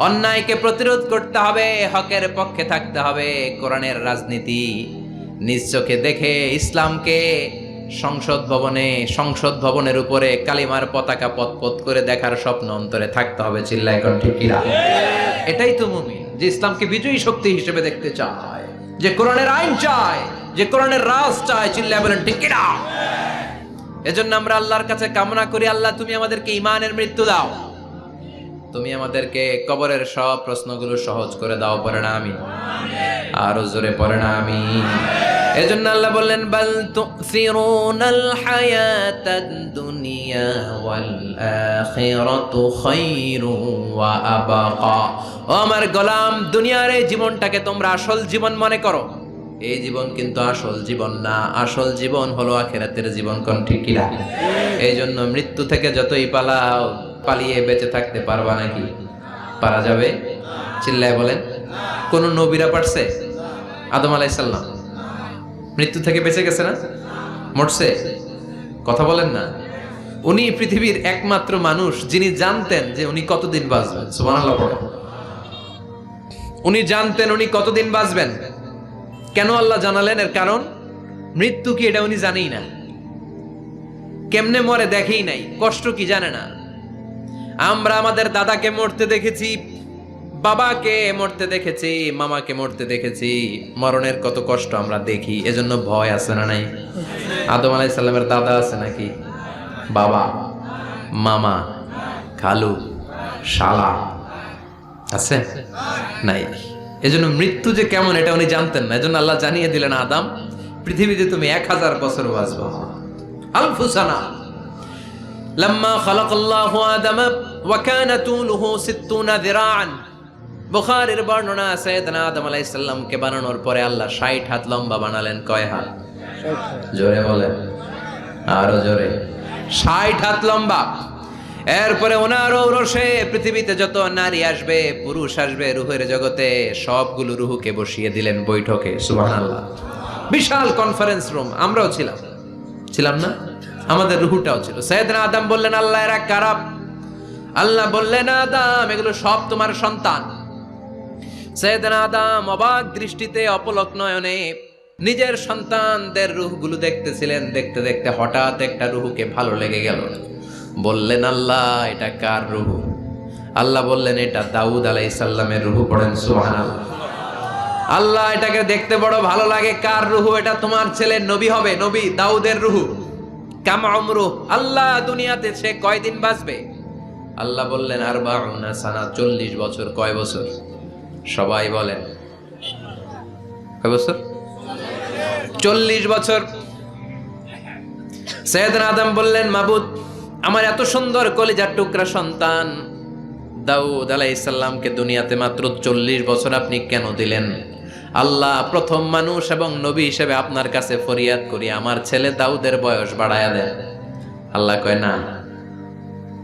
অন্যায়কে প্রতিরোধ করতে হবে, হকের পক্ষে থাকতে হবে। কোরআনের রাজনীতি, নিজ চোখে দেখে ইসলামকে সংসদ ভবনের উপরে কালিমার পতাকা পতপত করে দেখার স্বপ্ন অন্তরে থাকতে হবে। চিল্লায় কোন ঠিক কিনা? এটাই তো মুমিন, যে ইসলামকে বিজয়ী শক্তি হিসেবে দেখতে চায়, যে কোরআনের আইন চায়, যে কোরআনের রাজ চায়। চিল্লায় বলেন ঠিক কিনা? এজন্য আমরা আল্লাহর কাছে কামনা করি, আল্লাহ তুমি আমাদেরকে ঈমানের মৃত্যু দাও, তুমি আমাদেরকে কবরের সব প্রশ্নগুলো সহজ করে দাও। পড়ে না আমিন? আরো জোরে পড়ে না আমিন? এজন্য আল্লাহ বললেন বাল তুসিরুনাল হায়াতাদ দুনিয়া ওয়াল আখিরাতু খায়রু ওয়া আবাকা। ও আমার গোলাম, দুনিয়ার এই জীবনটাকে তোমরা আসল জীবন মনে করো, এই জীবন কিন্তু আসল জীবন না। আসল জীবন হলো আখিরাতের জীবন। কোন ঠিক কিনা? এই জন্য মৃত্যু থেকে যতই পালাও, পালিয়ে বেঁচে থাকতে পারবা নাকি? পারা যাবে? চিল্লায় বলেন। কোন নবীরা পারছে? আদম আলাইহিস সালাম মৃত্যু থেকে বেঁচে গেছে না? মরছে? কথা বলেন না। উনি পৃথিবীর একমাত্র মানুষ যিনি জানতেন যে উনি কতদিন বাঁচবেন। সুবহানাল্লাহ পড়ে। উনি জানতেন উনি কতদিন বাঁচবেন। কেন আল্লাহ জানালেন? এর কারণ মৃত্যু কি এটা উনি জানেই না, কেমনে মরে দেখেই নাই, কষ্ট কি জানে না। আমরা আমাদের দাদাকে মরতে দেখেছি, বাবাকে মরতে দেখেছি, মামাকে মরতে দেখেছি, মরণের কত কষ্ট আমরা দেখি। এজন্য ভয় আছে না নাই? আদম আলাইহিস সালামের দাদা আছে নাকি? বাবা, মামা, খালু, শালা আছে নাই? এজন্য মৃত্যু যে কেমন এটা উনি জানতেন না। এজন্য আল্লাহ জানিয়ে দিলেন, আদম পৃথিবীতে তুমি 1000 বছর বাঁচবে। আলফু সানা। লাম্মা খালাকাল্লাহু আদামা ওয়া কানা তুলুহু 60 যিরাআন। বুখারীর বর্ণনা, সাইয়েদনা আদম আলাইহিস সালামকে বানানোর পরে আল্লাহ 60 হাত লম্বা বানালেন। কয় হাত? জোরে বলেন, আরো জোরে। 60 হাত লম্বা। এরপরে ওনার ঔরসে পৃথিবীতে যত নারী আসবে, পুরুষ আসবে রূহের জগতে, সবগুলো রূহকে বসিয়ে দিলেন বৈঠকে। সুবহানাল্লাহ। বিশাল কনফারেন্স রুম। আমরাও ছিলাম না? আমাদের রূহটাও ছিল। সাইয়েদনা আদম বললেন, আল্লাহ এরা কারা? আল্লাহ বললেন, আদম এগুলো সব তোমার সন্তান। সাইয়েদনা আদম অবাক দৃষ্টিতে, অপলক নয়নে নিজের সন্তানদের রূহগুলো দেখতেছিলেন। দেখতে দেখতে হঠাৎ একটা রূহকে ভালো লেগে গেল। বললেন, আল্লাহ এটা কার রূহ? আল্লাহ বললেন, এটা দাউদ আলাইহিস সালামের রূহ। পড়েন সুবহানাল্লাহ। আল্লাহ এটাকে দেখতে বড় ভালো লাগে। কার রূহ? এটা তোমার ছেলে নবী হবে, নবী দাউদের রূহ। কাম উমরু, আল্লাহ দুনিয়াতে সে কয়দিন বাঁচবে? আল্লাহ বললেন, 40 সানা, 40 বছর। কয় বছর? সবাই বলেন কয় বছর? 40 বছর। সাইয়েদনা আদম বললেন, মাবুদ আমার এত সুন্দর কলিজার টুকরা সন্তান দাউদ আলাইহিস সালামকে দুনিয়াতে মাত্র 40 বছর আপনি কেন দিলেন? আল্লাহ প্রথম মানুষ এবং নবী হিসেবে আপনার কাছে ফরিয়াদ করি, আমার ছেলে দাউদের বয়স বাড়ায়া দেন। আল্লাহ কয় না,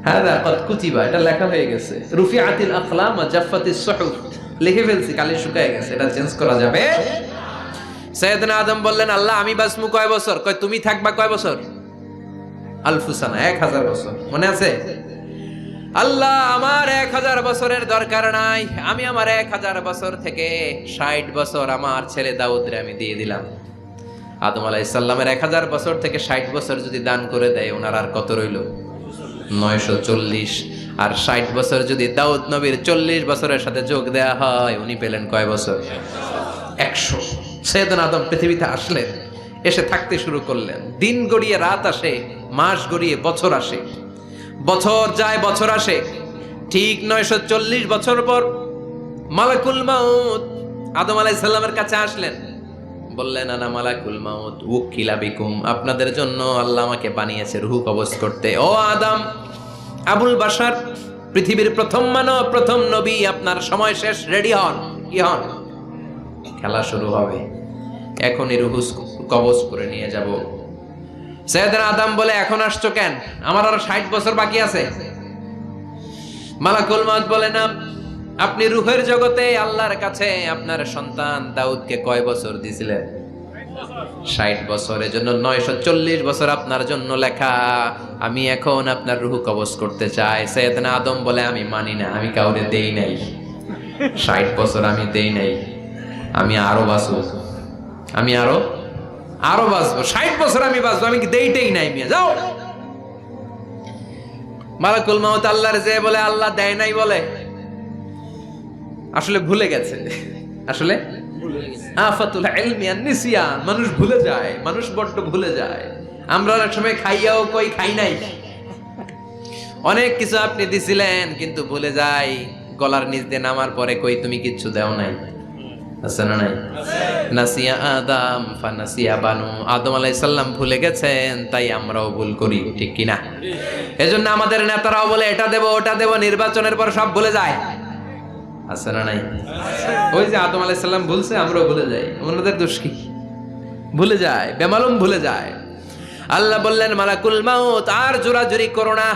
হাদা কদ কুতিবা, এটা লেখা হয়ে গেছে। রুফিআতিল আকলাম ওয়া জাফফাতিস সুহুফ, লিখে ফেলছি, কালি শুকায় গেছে, এটা চেঞ্জ করা যাবে? সাইয়েদনা আদম বললেন, আল্লাহ আমি বাঁচমু কয় বছর? কয় তুমি থাকবা কয় বছর? আলফু সানা, 1000 বছর। মনে আছে? আল্লাহ আমার 1000 বছরের দরকার নাই, আমি আমার 1000 বছর থেকে 60 বছর আমার ছেলে দাউদরে আমি দিয়ে দিলাম। আদম আলাইহিস সালামের 1000 বছর থেকে 60 বছর যদি দান করে দেয়, ওনার আর কত রইল? 940। আর 60 বছর যদি দাউদ নবীর 40 বছরের সাথে যোগ দেয়া হয়, উনি পেলেন কয় বছর? 100। সাইয়েদনা আদম পৃথিবীতে আসলেন, এসে থাকতে শুরু করলেন। দিন গড়িয়ে রাত আসে, মাস গড়িয়ে বছর আসে, বছর যায় বছর আসে। ঠিক 940 বছর পর মালাকুল মাউত আদম আলাইহিস সালামের কাছে আসলেন। বললেন, আনা মালাকুল মাউত উকিলা বিকুম, আপনাদের জন্য আল্লাহ আমাকে বানিয়েছে রূহ কবজ করতে। ও আদম, আবুল বাশার, পৃথিবীর প্রথম মানব, প্রথম নবী, আপনার সময় শেষ, রেডি হন। কি হন? খেলা শুরু হবে, এখনই রূহ কবজ করে নিয়ে যাব। সাইয়েদনা আদম বলে, এখন আসছো কেন? আমার আরো 60 বছর বাকি আছে। মালাকুল মাউত বলে, না, আপনি রূহের জগতে আল্লাহর কাছে আপনার সন্তান দাউদকে কয় বছর দিয়েছিলেন? 60 বছর। এজন্য 940 বছর আপনার জন্য লেখা। আমি এখন আপনার রূহ কবজ করতে চাই। সাইয়েদনা আদম বলে, আমি মানি না, আমি কাউরে দেই নাই, 60 বছর আমি দেই নাই, আমি আরো বাঁচব, আমি আরো আরো বাঁচবো, 60 বছর আমি বাঁচবো, আমি কি দেইতেই নাই মিয়া, যাও। মালাকুল মাউত আল্লাহর যে বলে আল্লাহ দেয় নাই বলে, আসলে ভুলে গেছে, আসলে আফাতুল ইলমি আন নিসিয়ান, মানুষ ভুলে যায়, মানুষ বড্ড ভুলে যায়। আমরা অনেক সময় খাইয়াও কই খাই নাই, অনেক কিছু আপনি দিছিলেন কিন্তু ভুলে যাই, গলার নিচ দিয়ে নামার পরে কই তুমি কিচ্ছু দাও নাই, আছে না নাই? নাসিয়া আদম ফানাসিয়া বানু, আদম আলাইহিস সালাম ভুলে গেছেন, তাই আমরাও ভুল করি, ঠিক কি না? এজন্য আমাদের নেতারাও বলে এটা দেব ওটা দেব, নির্বাচনের পর সব ভুলে যায়, আছে না নাই? ওই যে আদম আলাইহিস সালাম ভুলছে, আমরাও ভুলে যাই, ওনাদের দোষ কি? ভুলে যায়, বেমালুম ভুলে যায়। আল্লাহ বললেন মালাকুল মাউত আর জোরাজুরি করো না,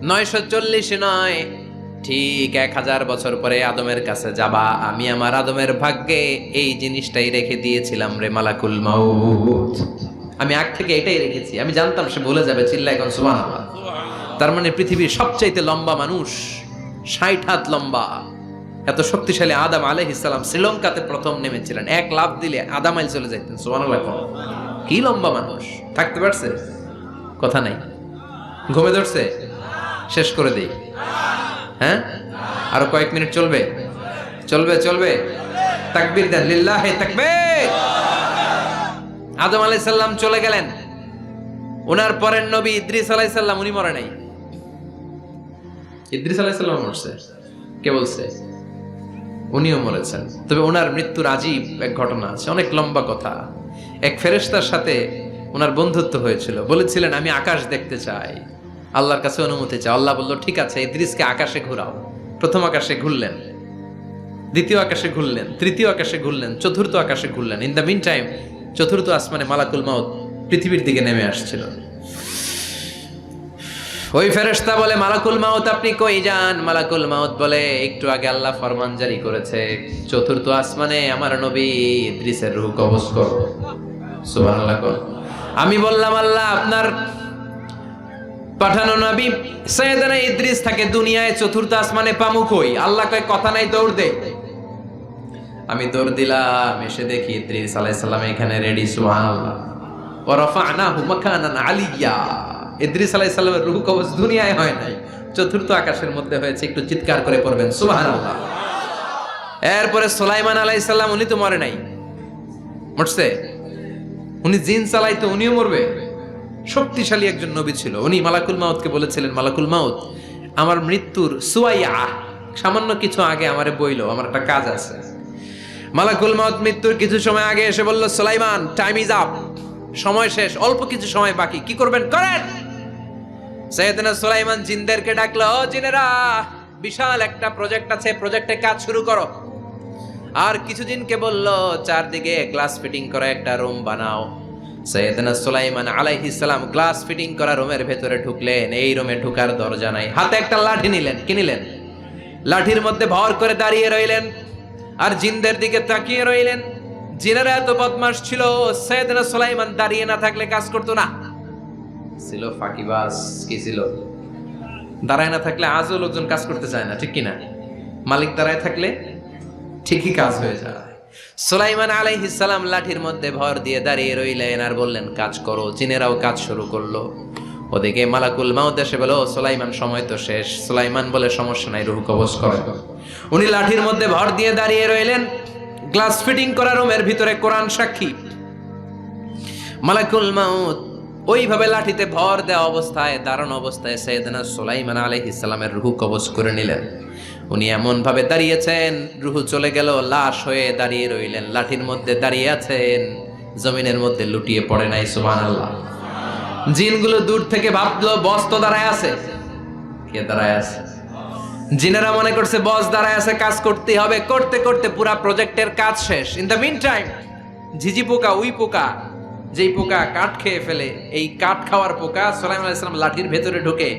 940 নয়, ঠিক 1000 বছর পরে আদমের কাছে যাবা, আমি আমার আদমের ভাগ্যে এই জিনিসটাই রেখে দিয়েছিলাম রে মালাকুল মাউত, আমি আগ থেকে এটাই রেখেছি, আমি জানতাম সে ভুলে যাবে, চিল্লায় এখন সুবহানাল্লাহ। তার মানে পৃথিবীর সবচাইতে লম্বা মানুষ, 60 হাত লম্বা, এত শক্তিশালী আদম আলাইহিস সালাম শ্রীলঙ্কাতে প্রথম নেমেছিলেন, এক লাফ দিলে আধা মাইল চলে যাইতেন, সুবহানাল্লাহ। কি লম্বা মানুষ, থাকতে পারছে? কথা নাই, ঘুমে ধরছে? শেষ করে দেই, হ্যাঁ আরো কয়েক মিনিট চলবে, চলবে চলবে, তাকবীর দেন, লিল্লাহি তাকবীর। আদম আলাইহিস সালাম চলে গেলেন, ওনার পরের নবী ইদ্রিস আলাইহিস সালাম, উনি মরে নাই। ইদ্রিস আলাইহিস সালাম মরছে, কে বলছে? উনিও মরেছেন, তবে ওনার মৃত্যুর আজীব এক ঘটনা আছে, অনেক লম্বা কথা। এক ফেরেশতার সাথে ওনার বন্ধুত্ব হয়েছিল, বলেছিলেন আমি আকাশ দেখতে চাই, আল্লাহর কাছে অনুমতি চাই। আল্লাহ বলল ঠিক আছে, ইদ্রিসকে আকাশে ঘুরাও। প্রথম আকাশে ঘুরলেন, দ্বিতীয় আকাশে ঘুরলেন, তৃতীয় আকাশে ঘুরলেন, চতুর্থ আকাশে ঘুরলেন। ইন দ্য মিন টাইম চতুর্থ আসমানে মালাকুল মাউত পৃথিবীর দিকে নেমে আসছিল। ওই ফেরেশতা বলে মালাকুল মাউত আপনি কই যান? মালাকুল মাউত বলে একটু আগে আল্লাহ ফরমান জারি করেছে, চতুর্থ আসমানে আমার নবী ইদ্রিসের রূহ কবজ করো। সুবহানাল্লাহ। আমি বললাম আল্লাহ আপনার পাঠানো নবী সাইয়েদনা ইদ্রিস থাকে দুনিয়ায়, চতুর্থ আসমানে পামু কই? আল্লাহ কয় কথা নাই, দৌড় দে। আমি দৌড় দিলাম, এসে দেখি ইদ্রিস আলাইহিস সালাম এখানে রেডি। সুবহানাল্লাহ। ওয়া রাফা'নাহু মাকানান আলিয়্যা। ইদ্রিস আলাইহিস সালামের রূহ কবজ দুনিয়ায় হয় নাই, চতুর্থ আকাশের মধ্যে হয়েছে। একটু চিৎকার করে পড়বেন সুবহানাল্লাহ। এরপরে সুলাইমান আলাইহিস সালাম, উনি তো মরে নাই, মরছে? উনি জিন চালাইতো, উনিও মরবে? শক্তিশালী একজন নবী ছিল, উনি মালাকুল মাউতকে বলেছিলেন মালাকুল মাউত আমার মৃত্যুর সুয়াইয়া সামান্য কিছু আগে আমারে বইলো, আমার একটা কাজ আছে। মালাকুল মাউত মৃত্যুর কিছু সময় আগে এসে বলল সুলাইমান টাইম ইজ আপ, সময় শেষ, অল্প কিছু সময় বাকি, কি করবেন করেন। সাইয়েদনা সুলাইমান জিনদেরকে ডাকলো, ও জিনেরা বিশাল একটা প্রজেক্ট আছে, প্রজেক্টে কাজ শুরু করো। আর কিছু জিনকে বলল চারদিকে গ্লাস ফিটিং করা একটা রুম বানাও। সাইয়েদনা সুলাইমান আলাইহিস সালাম গ্লাস ফিটিং করা রুমের ভেতরে ঢুকলেন। এই রুমে ঢুকার দরজা নাই, হাতে একটা লাঠি নিলেন। কি নিলেন? লাঠির মধ্যে ভর করে দাঁড়িয়ে রইলেন আর জিনদের দিকে তাকিয়ে রইলেন। জিনেরা এত বদমাশ ছিল, সাইয়েদনা সুলাইমান দাঁড়িয়ে না থাকলে কাজ করতো না, ছিল ফাঁকিবাজ। কি ছিল? দাঁড়ায় না থাকলে আজও লোকজন কাজ করতে চায় না, ঠিক কিনা? মালিক দাঁড়ায় থাকলে ঠিকই কাজ হয়ে যায়। সুলাইমান আলাইহিস সালাম লাঠির মধ্যে ভর দিয়ে দাঁড়িয়ে রইলেন আর বললেন কাজ করো। জিনেরাও কাজ শুরু করলো। ওদিকে মালাকুল মাউত এসে বলে, ও সুলাইমান সময় তো শেষ। সুলাইমান বলে সমস্যা নাই, রূহ কবজ করো। উনি লাঠির মধ্যে ভর দিয়ে দাঁড়িয়ে রইলেন। গ্লাস ফিটিং করা রুমের ভিতরে কোরআন সাক্ষী। মালাকুল মাউত ওইভাবে লাঠিতে ভর দেওয়া অবস্থায়, দাঁড়ানো অবস্থায় সাইয়েদনা সুলাইমান আলাইহিস সালামের রূহ কবজ করে নিলেন। উনি এমন ভাবে দাঁড়িয়েছেন, রূহ চলে গেল, লাশ হয়ে দাঁড়িয়ে রইলেন। লাঠির মধ্যে দাঁড়িয়ে আছেন, জমিনের মধ্যে লুটিয়ে পড়ে নাই। সুবহানাল্লাহ। জিনগুলো দূর থেকে ভাবলো বস তো দাঁড়ায় আছে। কে দাঁড়ায় আছে? জিনেরা মনে করছে বস দাঁড়ায় আছে, কাজ করতে হবে। করতে করতে পুরা প্রজেক্টের কাজ শেষ। ইন দ্য মিন টাইম ঝিঝি পোকা, উই পোকা, যেই পোকা কাঠ খেয়ে ফেলে, এই কাঠ খাওয়ার পোকা সুলাইমান আলাইহিস সালাম লাঠির ভেতরে ঢুকে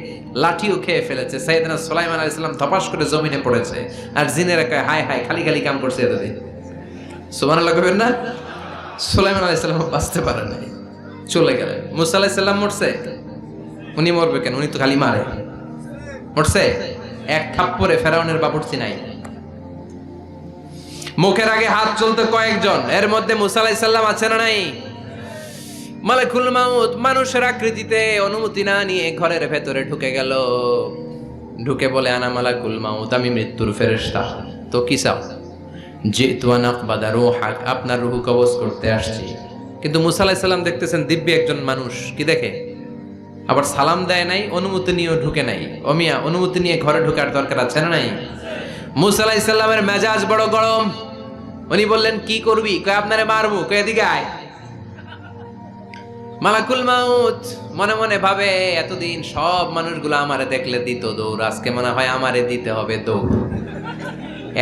লাঠিও খেয়ে ফেলেছে। সাইয়েদনা সুলাইমান আলাইহিস সালাম ধপাস করে জমিনে পড়েছে। আর জিনেরা কয় হায় হায়, খালি খালি কাম করছে এতদিন। সুবহানাল্লাহ কইবেন না? সুলাইমান আলাইহিস সালাম বাঁচতে পারে নাই, চলে গেলেন। মুসা আলাইহিস সালাম মরছে? উনি মরবে কেন? উনি তো খালি মারে। মরছে? এক থাপ্পড়ে ফেরাউনের বাবুর্চি নাই। মুখের আগে হাত চলতো কয়েকজন, এর মধ্যে মুসা আলাইহিস সালাম আছে না নাই? মালাকুল মাউত মানুষের আকৃতিতে অনুমতি না নিয়ে ঘরের ভেতরে ঢুকে গেল। ঢুকে বলে, আনা মালাকুল মাউত, আমি মৃত্যুর ফেরেশতা। তো কি চাও? জিতু আন আকবাদা রূহাক, আপনার রূহ কবজ করতে আসছি। কিন্তু মুসা আলাইহিস সালাম দেখতেছেন দিব্য একজন মানুষ, কি দেখে? আবার সালাম দেয় নাই, অনুমতি নিয়েও ঢুকে নাই। অমিয়া, অনুমতি নিয়ে ঘরে ঢোকার দরকার আছে না নাই? মুসা আলাইহিস সালামের মেজাজ বড় গরম। উনি বললেন, কি করবি? কয়, আপনারে মারবো। কয়, এদিকে আয়। মালাকুল মাউত মনে মনে ভাবে, এতদিন সব মানুষগুলো আমারে দেখলে দিত দৌড়, আজকে মনে হয় আমারে দিতে হবে দৌড়।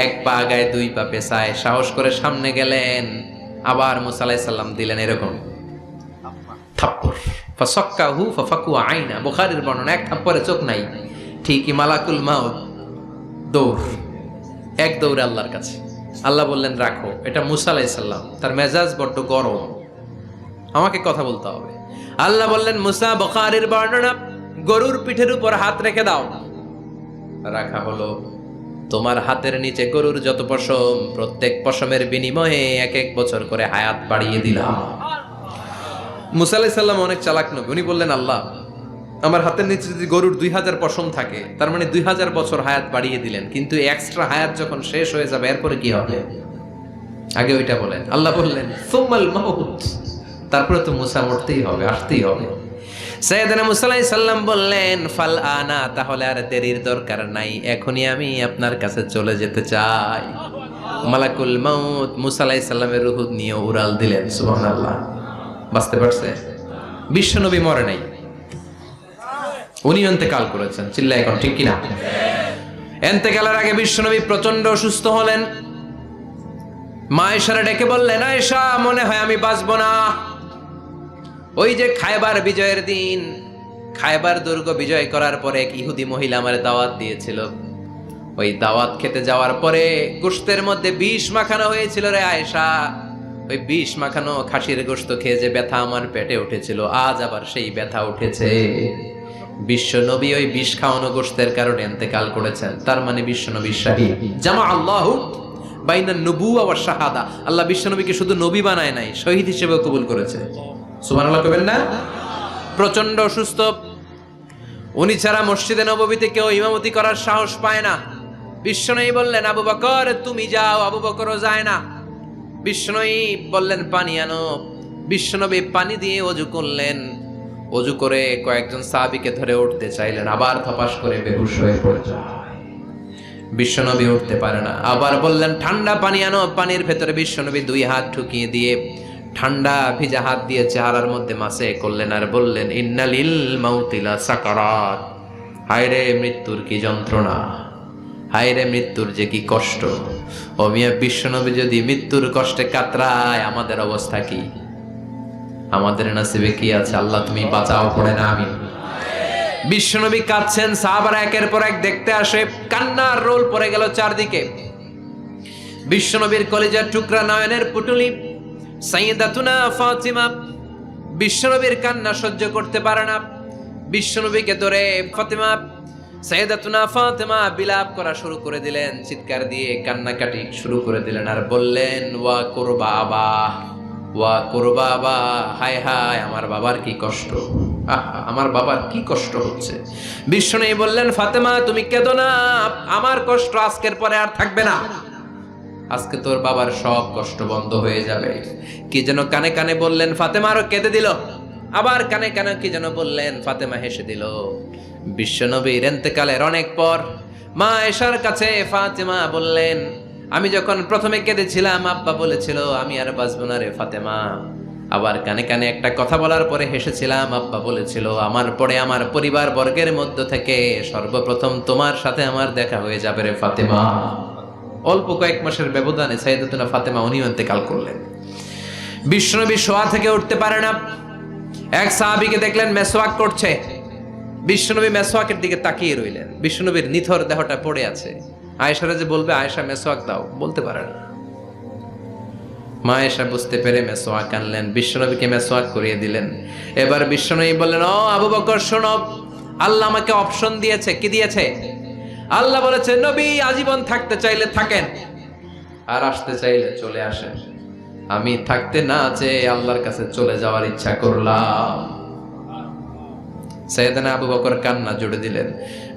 এক পা গায়ে দুই পা পেছায় সাহস করে সামনে গেলেন। আবার মুসা আলাইহিস সালাম দিলেন এরকম থাপ্পড়। ফাসাক্কাহু ফাফাকু আইনা, বুখারীর বর্ণনা, এক থাপ্পড়ে চোখ নাই। ঠিকই মালাকুল মাউত দৌড়, এক দৌড়ে আল্লাহর কাছে। আল্লাহ বললেন, রাখো, এটা মুসা আলাইহিস সালাম, তার মেজাজ বড্ড গরম, আমাকে কথা বলতে হবে। আল্লাহ বললেন, মুসা, বুখারীর বর্ণনা, গরুর পিঠের উপর হাত রেখে দাও। রাখা হলো। তোমার হাতের নিচে গরুর যত পশম, প্রত্যেক পশমের বিনিময়ে এক এক বছর করে হায়াত বাড়িয়ে দিলাম। মুসা আলাইহিস সালাম অনেক চালাক নবী। উনি বললেন, আল্লাহ, আমার হাতের নিচে যদি গরুর 2000 পশম থাকে, তার মানে 2000 বছর হায়াত বাড়িয়ে দিলেন, কিন্তু এক্সট্রা হায়াত যখন শেষ হয়ে যাবে এরপরে কি হবে? আগে ওইটা বলেন। আল্লাহ বললেন, সুম্মাল মাউত, তারপরে তো মুসা মরতেই হবে, আসতেই হবে। সাইয়েদনা মুসা আলাইহিস সালাম বললেন, ফাল আনা, তাহলে আর দেরির দরকার নাই, এখনই আমি আপনার কাছে চলে যেতে চাই। মালাকুল মাউত মুসা আলাইহিস সালামের রূহ নিয়ে উড়াল দিলেন। সুবহানাল্লাহ। বাঁচতে পারছে? বিশ্বনবী মরে নাই, উনি ইন্তেকাল করেছেন। চিল্লায় এখন ঠিক কিনা? ইন্তেকালের আগে বিশ্বনবী প্রচন্ড অসুস্থ হলেন। মা আয়েশারে ডেকে বললেন, আয়েশা, মনে হয় আমি বাঁচবো না। ওই যে খায়বার বিজয়ের দিন, খায়বার দুর্গ বিজয় করার পরে এক ইহুদি মহিলা আমার দাওয়াত দিয়েছিল। ওই দাওয়াত খেতে যাওয়ার পরে গোশতের মধ্যে বিষ মাখানো হয়েছিল রে আয়েশা। ওই বিষ মাখানো খাসির গোশত খেয়ে যে ব্যথা আমার পেটে উঠেছিল, আজ আবার সেই ব্যথা উঠেছে। বিশ্বনবী ওই বিষ খাওয়ানো গোশতের কারণে ইন্তেকাল করেছেন। তার মানে বিশ্বনবী শাহীদ। জামা আল্লাহু বাইনা নবুওয়া ওয়া শাহাদা, আল্লাহ বিশ্বনবীকে শুধু নবী বানায় নাই, শহীদ হিসেবে কবুল করেছে। সুবহানাল্লাহ কইবেন না? প্রচন্ড অসুস্থ, উনি ছাড়া মসজিদে নববীতে কেউ ইমামতি করার সাহস পায় না। বিশ্বনবী বললেন, আবু বকর তুমি যাও। আবু বকরও যায় না। বিশ্বনবী বললেন, পানি আনো। বিশ্বনবী পানি দিয়ে ওযু করলেন। ওযু করে কয়েকজন সাহাবীকে ধরে উঠতে চাইলেন, আবার থপাস করে বেহুশ হয়ে পড়ে যায়। বিশ্বনবী উঠতে পারে না। আবার বললেন, ঠান্ডা পানি আনো। পানির ভেতরে বিশ্বনবী 2 হাত ঢুকিয়ে দিয়ে ঠান্ডা ভিজা হাত দিয়ে চেহারার মধ্যে মাসে করলেন আর বললেন, ইন্নালিল মাউতিলা সাকারাত, হায়রে মৃত্যুর কি যন্ত্রণা, হায়রে মৃত্যুর যে কি কষ্ট। ও মিয়া, বিশ্বনবী যদি মৃত্যুর কষ্টে কাতরায়, আমাদের অবস্থা কি? আমাদের নসিবে কি আছে? আল্লাহ তুমি বাঁচাও, পড়ে না আমি। বিশ্বনবী কাঁদছেন, সাহাবারা একের পর এক দেখতে আসে, কান্নার রোল পড়ে গেল চারদিকে। বিশ্বনবীর কলিজার টুকরা নয়নের পুটুলি সাইয়্যিদাতুনা ফাতিমা বিশ্বনবীর কান্না সহ্য করতে পারে না। বিশ্বনবীকে ধরে ফাতিমা, সাইয়্যিদাতুনা ফাতিমা বিলাপ করা শুরু করে দিলেন, চিৎকার দিয়ে কান্নাকাটি শুরু করে দিলেন আর বললেন, ওয়া কুরবাবা, ওয়া কুরবাবা, হায় হায় আমার বাবার কি কষ্ট, আমার বাবার কি কষ্ট হচ্ছে। বিশ্বনবী বললেন, ফাতেমা তুমি কেঁদো না, আমার কষ্ট আজকের পরে আর থাকবে না, আজকে তোর বাবার সব কষ্ট বন্ধ হয়ে যাবে। কি যেন কানে কানে বললেন, ফাতেমা আরো কেঁদে দিল। আবার কানে কানে কি যেন বললেন, ফাতেমা হেসে দিল। বিশ্বনবীর ইন্তেকালের অনেক পর মা আয়েশার কাছে ফাতেমা বললেন, আমি যখন প্রথমে কেঁদেছিলাম আব্বা বলেছিল আমি আর বাঁচব না রে ফাতেমা। আবার কানে কানে একটা কথা বলার পরে হেসেছিলাম, আব্বা বলেছিল আমার পরে আমার পরিবার বর্গের মধ্য থেকে সর্বপ্রথম তোমার সাথে আমার দেখা হয়ে যাবে রে ফাতেমা। অল্প কয়েক মাসের ব্যবধানে সাইয়্যিদাতুনা ফাতেমা উনিও ইন্তেকাল করলেন। বিশ্বনবী শোয়া থেকে উঠতে পারে না। এক সাহাবীকে দেখলেন মেসওয়াক করছে। বিশ্বনবী মেসওয়াকের দিকে তাকিয়ে রইলেন। বিশ্বনবীর নিথর দেহটা পড়ে আছে। আয়েশারা যে বলবে আয়েশা মেসওয়াক দাও, বলতে পারে না। মা আয়েশা বুঝতে পেরে মেসওয়াক আনলেন, বিশ্বনবীকে মেসওয়াক করিয়ে দিলেন। এবার বিশ্বনবী বললেন, ও আবু বকর শোনো, আল্লাহ আমাকে অপশন দিয়েছে। কি দিয়েছে? আল্লাহ বলেছে নবী আজীবন থাকতে চাইলে থাকেন, আর আসতে চাইলে চলে আসেন। আমি থাকতে না চেয়ে আল্লাহর কাছে চলে যাওয়ার ইচ্ছা করলাম। সাইয়েদনা আবু বকর কান্না জুড়ে দিলেন।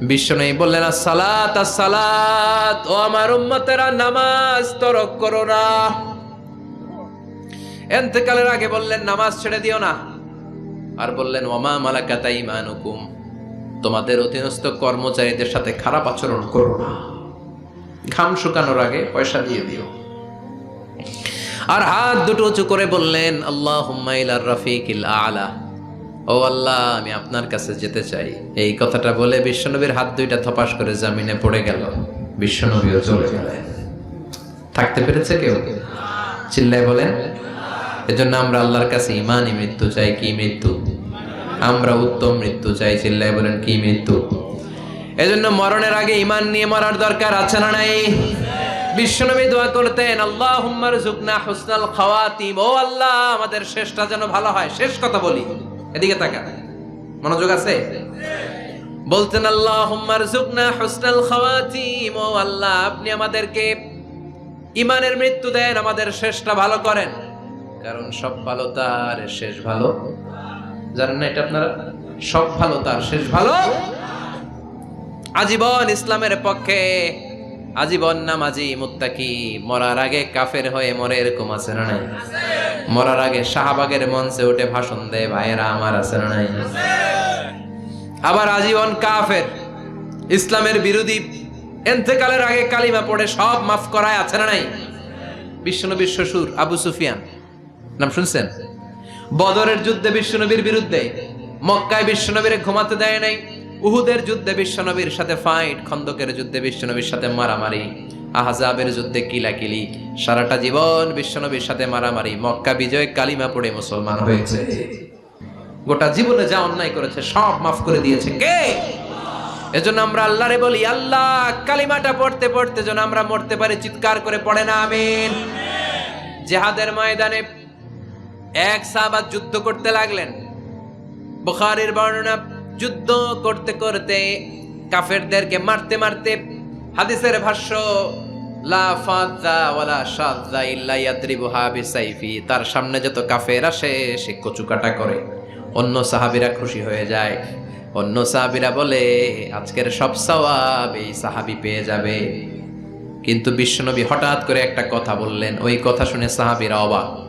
বিশ্বনবী বললেন, আসসালাত আসসালাত, ও আমার উম্মতেরা, নামাজ তরক করো না। ইন্তেকালের আগে বললেন, নামাজ ছেড়ে দিও না। আর বললেন, ওমা মালাকাত আইমানুকুম, তোমাদের অধীনস্থ কর্মচারীদের সাথে খারাপ আচরণ করো না। ঘাম শুকানোর আগে পয়সা দিয়ে দিও। আর হাত দুটো উঁচু করে বললেন, আল্লাহুম্মা ইলার রাফিকিল আলা, ও আল্লাহ, আমি আপনার কাছে যেতে চাই। এই কথাটা বলে বিশ্বনবীর হাত দুইটা থপাস করে জমিনে পড়ে গেল। বিশ্বনবীও চলে গেলেন। থাকতে পেরেছে কেউ? চিল্লায় বলেন। এজন্য আমরা আল্লাহর কাছে ইমানি মৃত্যু চাই। কি মৃত্যু? আমরা উত্তম মৃত্যু চাই। চিল্লায় বলেন, কি মৃত্যু? এজন্য মরণের আগে ইমান নিয়ে মরার দরকার আছে না নাই? বিশ্বনবী দোয়া করতেন, আল্লাহুম্মা রযুকনা হুসনাল খাওয়াতিম, ও আল্লাহ, আমাদের শেষটা যেন ভালো হয়। শেষ কথা বলি, এদিকে তাকা, মনোযোগ আছে? বলতেন, আল্লাহুম্মা রযুকনা হুসনাল খাওয়াতিম, ও আল্লাহ, আপনি আমাদেরকে ইমানের মৃত্যু দেন, আমাদের শেষটা ভালো করেন। কারণ সব ভালো তার শেষ ভালো। জানেন না এটা আপনারা? সব ভালো তার শেষ ভালো। আজীবন ইসলামের পক্ষে, আজীবন নামাজি মুত্তাকি, মরার আগে কাফের হয়ে মরে, এরকম আছে না নাই? মরার আগে শাহবাগের মঞ্চে উঠে ভাষণ দেয়, ভাইয়েরা আমার, আছে না নাই? আবার আজীবন কাফের, ইসলামের বিরোধী, ইন্তেকালের আগে কালিমা পড়ে সব মাফ করায়, আছে না নাই? বিশ্বনবীর শ্বশুর আবু সুফিয়ান, নাম শুনছেন? বদরের যুদ্ধে বিশ্বনবীর বিরুদ্ধে, মক্কায় বিশ্বনবীর ঘুমাতে দেয় নাই, উহুদের যুদ্ধে বিশ্বনবীর সাথে ফাইট, খন্দকের যুদ্ধে বিশ্বনবীর সাথে মারামারি, আহজাবের যুদ্ধে কিলাকিলি, সারাটা জীবন বিশ্বনবীর সাথে মারামারি, মক্কা বিজয় কালিমা পড়ে মুসলমান হয়েছে। গোটা জীবনে যা অন্যায় করেছে সব মাফ করে দিয়েছে কে? এজন্য আমরা আল্লাহরে বলি, আল্লাহ, কালিমাটা পড়তে পড়তে যেন আমরা মরতে পারি। চিৎকার করে পড়ে না আমিন। জিহাদের ময়দানে এক সাহাবা যুদ্ধ করতে লাগলেন। বুখারীর বর্ণনা, যুদ্ধ করতে করতে কাফেরদেরকে মারতে মারতে, হাদিসের ভাষ্য, লা ফাযা ওয়ালা শাযা ইল্লা ইয়াদরিবুহা বিসাইফি, তার সামনে যত কাফের আসে সে কচুকাটা করে। অন্য সাহাবীরা খুশি হয়ে যায়। অন্য সাহাবীরা বলে, আজকের সব সওয়াব এই সাহাবী পেয়ে যাবে। কিন্তু বিশ্বনবী হঠাৎ করে একটা কথা বললেন, ওই কথা শুনে সাহাবীরা অবাক।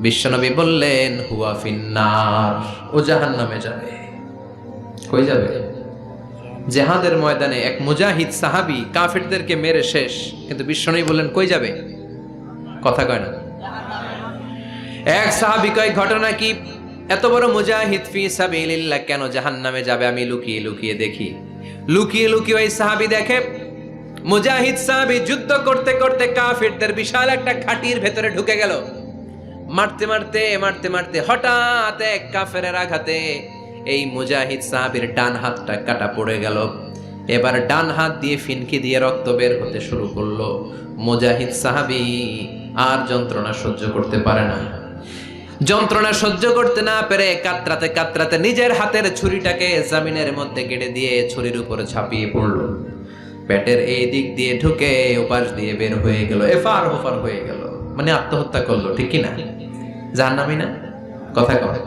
বিশ্বনবী বললেন, হুয়া ফিন্নার, ও জাহান্নামে যাবে। কই যাবে? জিহাদের ময়দানে এক মুজাহিদ সাহাবী কাফেরদেরকে মেরে শেষ, কিন্তু বিশ্বনবী বললেন কই যাবে? কথা কয় না। এক সাহাবী কয়, ঘটনা কি? এত বড় মুজাহিদ ফি সাবিলিল্লাহ কেন জাহান্নামে যাবে? আমি লুকিয়ে লুকিয়ে দেখি। লুকিয়ে লুকিয়ে ওই সাহাবী দেখে, মুজাহিদ সাহাবী যুদ্ধ করতে করতে কাফেরদের বিশাল একটা ঘাটির ভেতরে ঢুকে গেল। মারতে মারতে মারতে মারতে হঠাৎ এক কাফেরের আঘাতে এই মুজাহিদ সাহাবীর ডান হাতটা কাটা পড়ে গেল। এবার ডান হাত দিয়ে ফিনকি দিয়ে রক্ত বের হতে শুরু করলো। মুজাহিদ সাহাবী আর যন্ত্রণা সহ্য করতে পারে না। যন্ত্রণা সহ্য করতে না পেরে কাতরাতে কাতরাতে নিজের হাতের ছুরিটাকে জমিনের মধ্যে কেটে দিয়ে ছুরির উপরে ঝাঁপিয়ে পড়ল। পেটের এই দিক দিয়ে ঢুকে ওপাশ দিয়ে বের হয়ে গেল, এফার ওফার হয়ে গেল। মানে আত্মহত্যা করলো, ঠিক কি না? জাহান্নামী না? কথা কয়।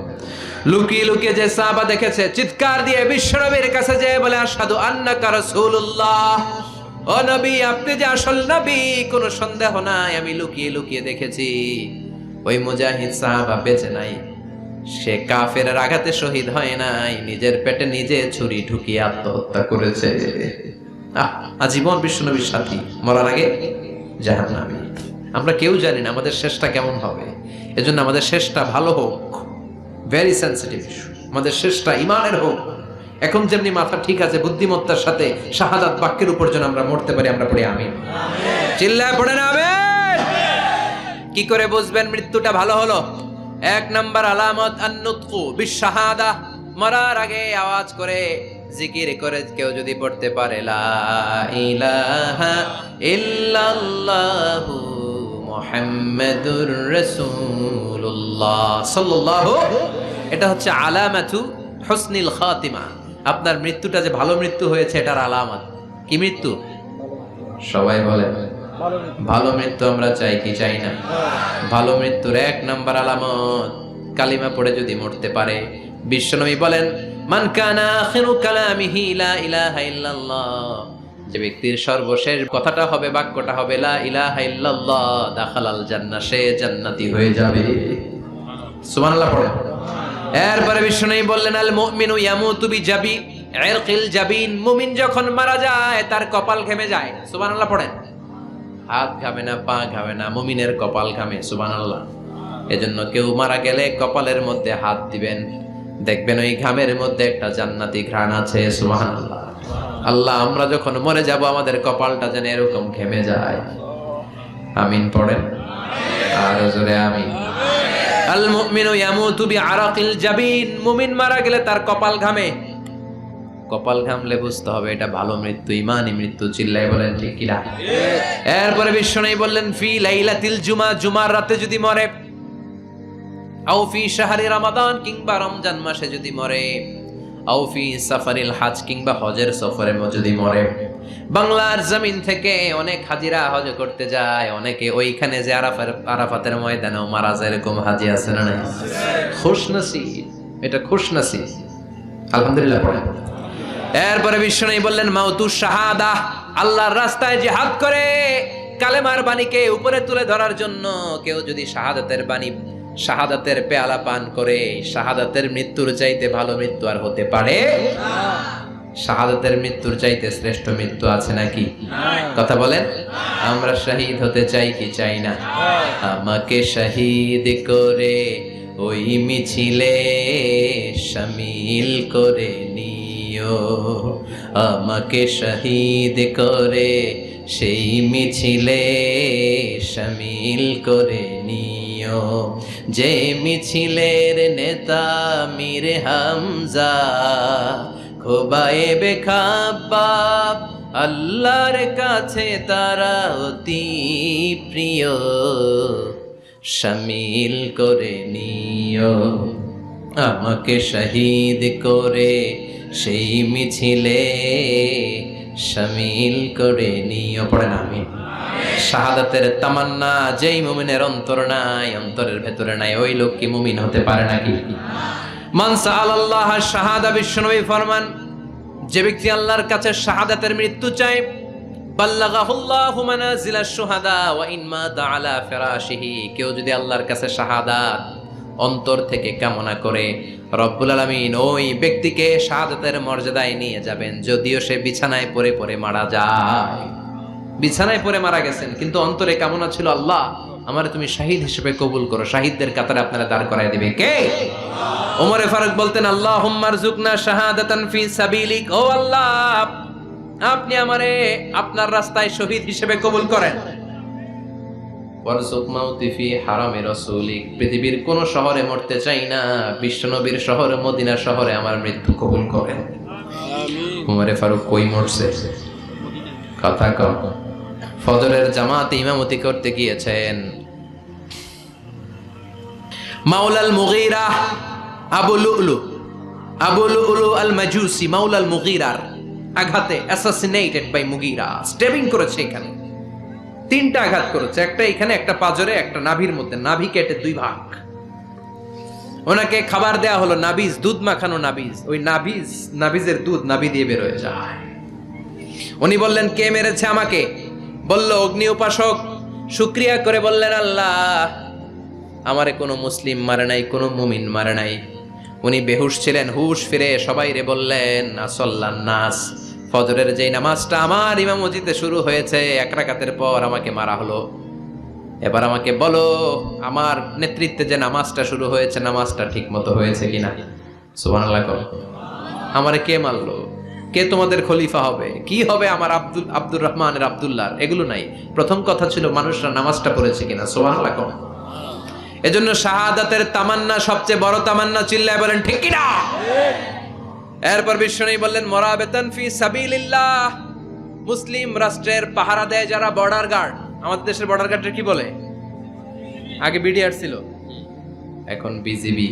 লুকিয়ে লুকিয়ে যে সাহাবা দেখেছে, চিৎকার দিয়ে বিশ্বনবীর কাছে যেয়ে বলে, আশহাদু আন্নাকা রাসূলুল্লাহ, ও নবী, আপনি যে আসল নবী, কোনো সন্দেহ নাই। আমি লুকিয়ে লুকিয়ে দেখেছি ওই মুজাহিদ সাহাবা বেঁচে নাই। সে কাফেরের আঘাতে শহীদ হয় নাই, নিজের পেটে নিজে ছুরি ঢুকিয়ে আত্মহত্যা করেছে। আজীবন বিশ্বনবীর সাথী, মরার আগে জাহান্নামী। আমরা কেউ জানি না আমাদের শেষটা কেমন হবে। এজন্য আমাদের শেষটা ভালো হোক, ভেরি সেন্সিটিভ ইস্যু। আমাদের শেষটা ইমানের হোক। এখন যেমনি মাথা ঠিক আছে, বুদ্ধিমত্তার সাথে শাহাদাত বাক্যের উপর যেন আমরা মরতে পারি। আমরা পড়ি আমিন। চিল্লায় পড়ে না আমিন। কি করে বুঝবেন মৃত্যুটা ভালো হলো? এক নাম্বার আলামত আন-নুতকু বিশ-শাহাদা। মরার আগে আওয়াজ করে জিকির করে কেউ যদি পড়তে পারে, লা ইলাহা ইল্লাল্লাহু মুহাম্মাদুর রাসূলুল্লাহ সাল্লাল্লাহু, এটা হচ্ছে আলামাতু হুসনিল খাতিমা। আপনার মৃত্যুটা যে ভালো মৃত্যু হয়েছে এটার আলামত। কি মৃত্যু? সবাই বলে ভালো মৃত্যু আমরা চাই কি চাই না? ভালো মৃত্যুর এক নাম্বার আলামত কালিমা পড়ে যদি মরতে পারে। বিশ্বনবী বলেন, মান কানা আখিরু কালামিহি লা ইলাহা ইল্লাল্লাহ, যে ব্যক্তির সর্বশেষ কথাটা হবে, বাক্যটা হবে লা ইলাহা ইল্লাল্লাহ, দাখালাল জান্নাহ, সে জান্নাতি হয়ে যাবে। সুবহানাল্লাহ পড়ে। এরপরে বিশ্বনবী বললেন, আল মুমিনু ইয়ামুতু বিজাবি ইরকিল জাবিন, মুমিন যখন মারা যায় তার কপাল ঘেমে যায়। সুবহানাল্লাহ পড়েন। হাত ঘামে না, পা ঘামে না, মুমিনের কপাল ঘামে। সুবহানাল্লাহ। এজন্য কেউ মারা গেলে কপালের মধ্যে হাত দিবেন, দেখবেন ওই ঘামের মধ্যে একটা জান্নাতি ঘ্রাণ আছে। সুবহানাল্লাহ। আল্লাহ, আমরা যখন মরে যাব আমাদের কপালটা যেন এরকম ঘেমে যায়। আমিন পড়েন, আর জোরে আমিন। আল মুমিনু ইয়ামুতু বিআরাকিল জাবিন, মুমিন মারা গেলে তার কপাল ঘামে। কপাল ঘামলে বুঝতে হবে এটা ভালো মৃত্যু, ইমানি মৃত্যু। চিল্লায় বলেন ঠিক কিনা? এরপরে বিশ্বনবী বললেন, ফি লাইলাতিল জুমা, জুমার রাতে যদি মরে, আও ফি শাহরি রমাদান, কিংবা রমজান মাসে যদি মরে, আও ফি সাফারিল হজ, কিংবা হজের সফরে যদি মরে। বাংলার জমিন থেকে অনেক হাজিরা হজ করতে যায়, অনেকে ওইখানে যে আরাফাতের ময়দানেও মারা যায়, এরকম হাজি আছে না নাই? খুশনসিব, এটা খুশনসিব। আলহামদুলিল্লাহ পড়ে। এরপরে বিশ্বনবী বললেন, মাউতু শাহাদা, আল্লাহর রাস্তায় জিহাদ করে কালেমার বাণীকে উপরে তুলে ধরার জন্য কেউ যদি শাহাদাতের বাণী, শাহাদাতের পেয়ালা পান করে, শাহাদাতের মৃত্যুর চাইতে ভালো মৃত্যু আর হতে পারে? শাহাদাতের মৃত্যুর চাইতে শ্রেষ্ঠ মৃত্যু আছে নাকি? কথা বলেন। আমরা শহীদ হতে চাই কি চাই না? আমাকে শহীদ করে ওই মিছিলে শামিল করে নিও, আমাকে শহীদ করে সেই মিছিলে শামিল করে নিও, যে মিছিলের নেতা মীর হামজা, খোবায়েবে খাব্বাব, আল্লাহর কাছে তারা অতি প্রিয়, শামিল করে নিও, আমাকে শহীদ করে সেই মিছিলে শামিল করে নিও। পড়েন আমিন। শাহাদাতের তামান্না যেই মুমিনের অন্তর নাই, অন্তরের ভেতরে নাই, ওই লোক কি মুমিন হতে পারে নাকি? মান সাআলাল্লাহ শাহাদা, বিশ্বনবী ফরমান, যে ব্যক্তি আল্লাহর কাছে শাহাদাতের মৃত্যু চায়, বাল্লাগাহুল্লাহু মানাজিলাশ শুহাদা ওয়া ইন মাতা আলা ফিরাশিহি, কেউ যদি আল্লাহর কাছে শাহাদাত অন্তর থেকে কামনা করে, রব্বুল আলামিন ওই ব্যক্তিকে শাহাদাতের মর্যাদায় নিয়ে যাবেন, যদিও সে বিছানায় পড়ে পড়ে মারা যায়। বিছানায় পড়ে মারা গেছেন, কিন্তু অন্তরে কামনা ছিল, আল্লাহ আমারে তুমি শাহিদ হিসেবে কবুল করো। শাহিদদের কাতারে আপনারা দাঁড় করায় দিবে কে? ওমরে ফারুক বলতেন, আল্লাহুম্মা রযুকনা শাহাদাতান ফি সাবিলিক, ও আল্লাহ আপনি আমারে আপনার রাস্তায় শহীদ হিসেবে কবুল করেন। ওয়ারযুক মাউতি ফি হারামি রাসূলিক, পৃথিবীর কোন শহরে মরতে চাই না, বিশ্বনবীর শহরে মদিনা শহরে আমার মৃত্যু কবুল করেন। আমিন। ওমরে ফারুক কই মরছে? কথা কম। ফজরের জামাতে ইমামতি করতে গিয়েছেন, মাওলাল মুগীরা আবু লুলু আল মাজুসি, মাওলাল মুগীরার আঘাতে অ্যাসাসিনেটেড বাই মুগীরা, স্টেবিং করেছে। এখানে তিনটা আঘাত করেছে, একটা এখানে, একটা পাজরে, একটা নাভির মধ্যে, নাভি কেটে দুই ভাগ। ওনাকে খাবার দেয়া হলো নাবিজ, দুধ মাখানো নাবিজ, ওই নাবিজের দুধ নাভি দিয়ে বের হয়ে যায়। উনি বললেন, কে মেরেছে আমাকে? বলল, অগ্নি উপাসক। শুকরিয়া করে বললেন, আল্লাহ আমারে কোনো মুসলিম মারে নাই, কোনো মুমিন মারে নাই। উনি বেহুশ ছিলেন, হুশ ফিরে সবাই রে বললেন, আসল্লান নাস, ফজরের যেই নামাজটা আমার ইমামতিতে শুরু হয়েছে, এক রাকাতের পর আমাকে মারা হলো। এবার আমাকে বলো, আমার নেতৃত্বে যে নামাজটা শুরু হয়েছে, নামাজটা ঠিক মতো হয়েছে কিনা? সুবহানাল্লাহ। আমারে কে মারলো? কে তোমাদের খলিফা হবে? কি হবে আমার আব্দুর রহমানের, আব্দুল্লাহর? এগুলো নাই। প্রথম কথা ছিল মানুষরা নামাজটা পড়েছে কিনা। সুবহানাল্লাহ। এজন্য শাহাদাতের তামান্না সবচেয়ে বড় তামান্না। চিল্লায় বলেন ঠিক কিনা? এরপর বিশ্বনবী বললেন, মুরাবিতান ফি সাবিলিল্লাহ, মুসলিম রাষ্ট্রের পাহারা দেয় যারা, বর্ডার গার্ড। আমাদের দেশের বর্ডার গার্ডের কি বলে? আগে বিডিআর ছিল, এখন বিজিবি।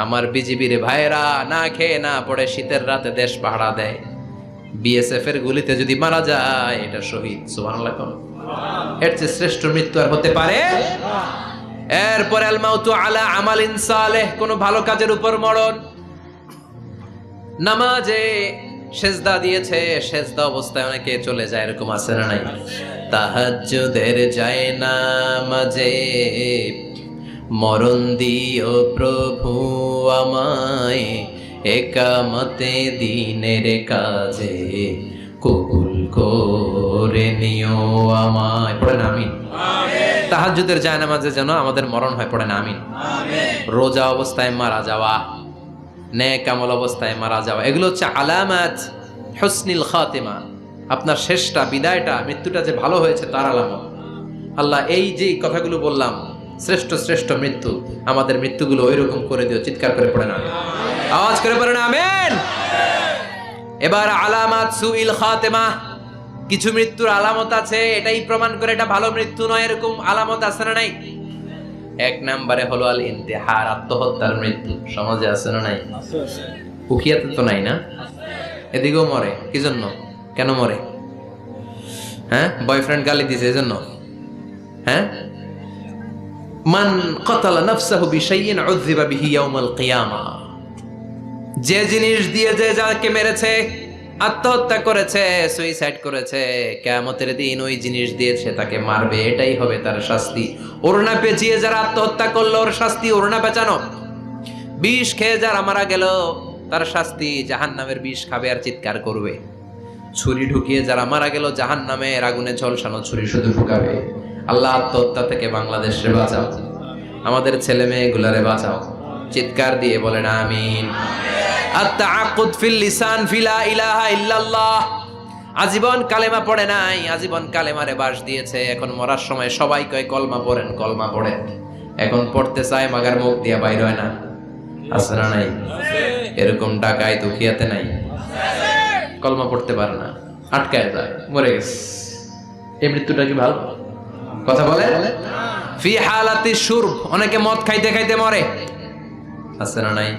আমার বিজিবি রে ভাইরা না খেয়ে না পড়ে শীতের রাতে দেশ পাহারা দেয়। বিএসএফ এর গুলিতে যদি মারা যায়, এটা শহীদ। সুবহানাল্লাহ। এর চেয়ে শ্রেষ্ঠ মৃত্যু আর হতে পারে। এরপরে আল মাউতু আলা আমালিন সালেহ, কোন ভালো কাজের উপর মরণ। নামাজে সেজদা দিয়েছে, সেজদা অবস্থায় অনেকে চলে যায়, এরকম আছে না নাই? তাহাজ্জুদের যায় নামাজে মরণ দিও প্রভু আমায়, একামতে দিনের কাজে কবুল করে নিও আমায়। পড়েন আমিন। তাহাজ্জুদের যায় নামাজে যেন আমাদের মরণ হয়, পড়েন আমিন। রোজা অবস্থায় মারা যাওয়া, নেক আমল অবস্থায় মারা যাওয়া, এগুলো হচ্ছে আলামাত হুসনিল খাতিমা। আপনার শেষটা, বিদায়টা, মৃত্যুটা যে ভালো হয়েছে তার আলামত। আল্লাহ এই যে কথাগুলো বললাম, শ্রেষ্ঠ শ্রেষ্ঠ মৃত্যু, আমাদের মৃত্যুগুলো ওইরকম করে দিও। চিৎকার করে পড়েন আমিন, আওয়াজ করে পড়েন আমিন। এবার আলামাত সুইল খাতিমা, কিছু মৃত্যুর আলামত আছে, এটাই প্রমাণ করে এটা ভালো মৃত্যু নয়, এরকম আলামত আছে না নাই? এক নম্বরে হলো আল ইন্তিহার, আত্মহত্যার মৃত্যু। সমাজে আছে না নাই? উখিয়াতে তো নাই না? এদিকেও মরে, কি জন্য? কেন মরে? হ্যাঁ, বয়ফ্রেন্ড গালি দিয়েছে এজন্য? হ্যাঁ, মান কাতালা নাফসাহু বিশাইইন উযযিবা বিহি ইয়াউমাল কিয়ামা, যে জিনিস দিয়ে যে যাকে মেরেছে, আত্মহত্যা করেছে, সুইসাইড করেছে, কিয়ামতের দিন ওই জিনিস দিয়েছে তাকে মারবে, এটাই হবে তার শাস্তি। ওড়না পেঁচিয়ে যারা আত্মহত্যা করলো ওর শাস্তি ওড়না পেঁচানো। বিষ খেয়ে যারা মারা গেল তার শাস্তি জাহান্নামের বিষ খাবে আর চিৎকার করবে। ছুরি ঢুকিয়ে যারা মারা গেল জাহান্নামের আগুনে ঝলসানো ছুরি শুধু ঢুকাবে। আল্লাহ আত্মহত্যা থেকে বাংলাদেশে বাঁচাও, আমাদের ছেলে মেয়েগুলারে বাঁচাও। চিৎকার দিয়ে বলেন আমিন। আত-তাআক্কুদ ফিল লিসান ফিলা ইলাহা ইল্লাল্লাহ, আজীবন কালেমা পড়ে নাই, আজীবন কালেমারে বাস দিয়েছে, এখন মরার সময় সবাই কয় কলমা পড়েন, কলমা পড়েন, এখন পড়তে চায় মাগার মুখ দিয়া বাইর হয় না। আছে না নাই? এরকম ডাকায় দুখিয়াতে নাই? কলমা পড়তে পারে না, আটকায় যায়, মরে গেছে। এই মৃত্যুটা কি ভালো? কথা বলে। ফি হালাতি শুরব, অনেকে মদ খাইতে খাইতে মরে। আছে না নাই?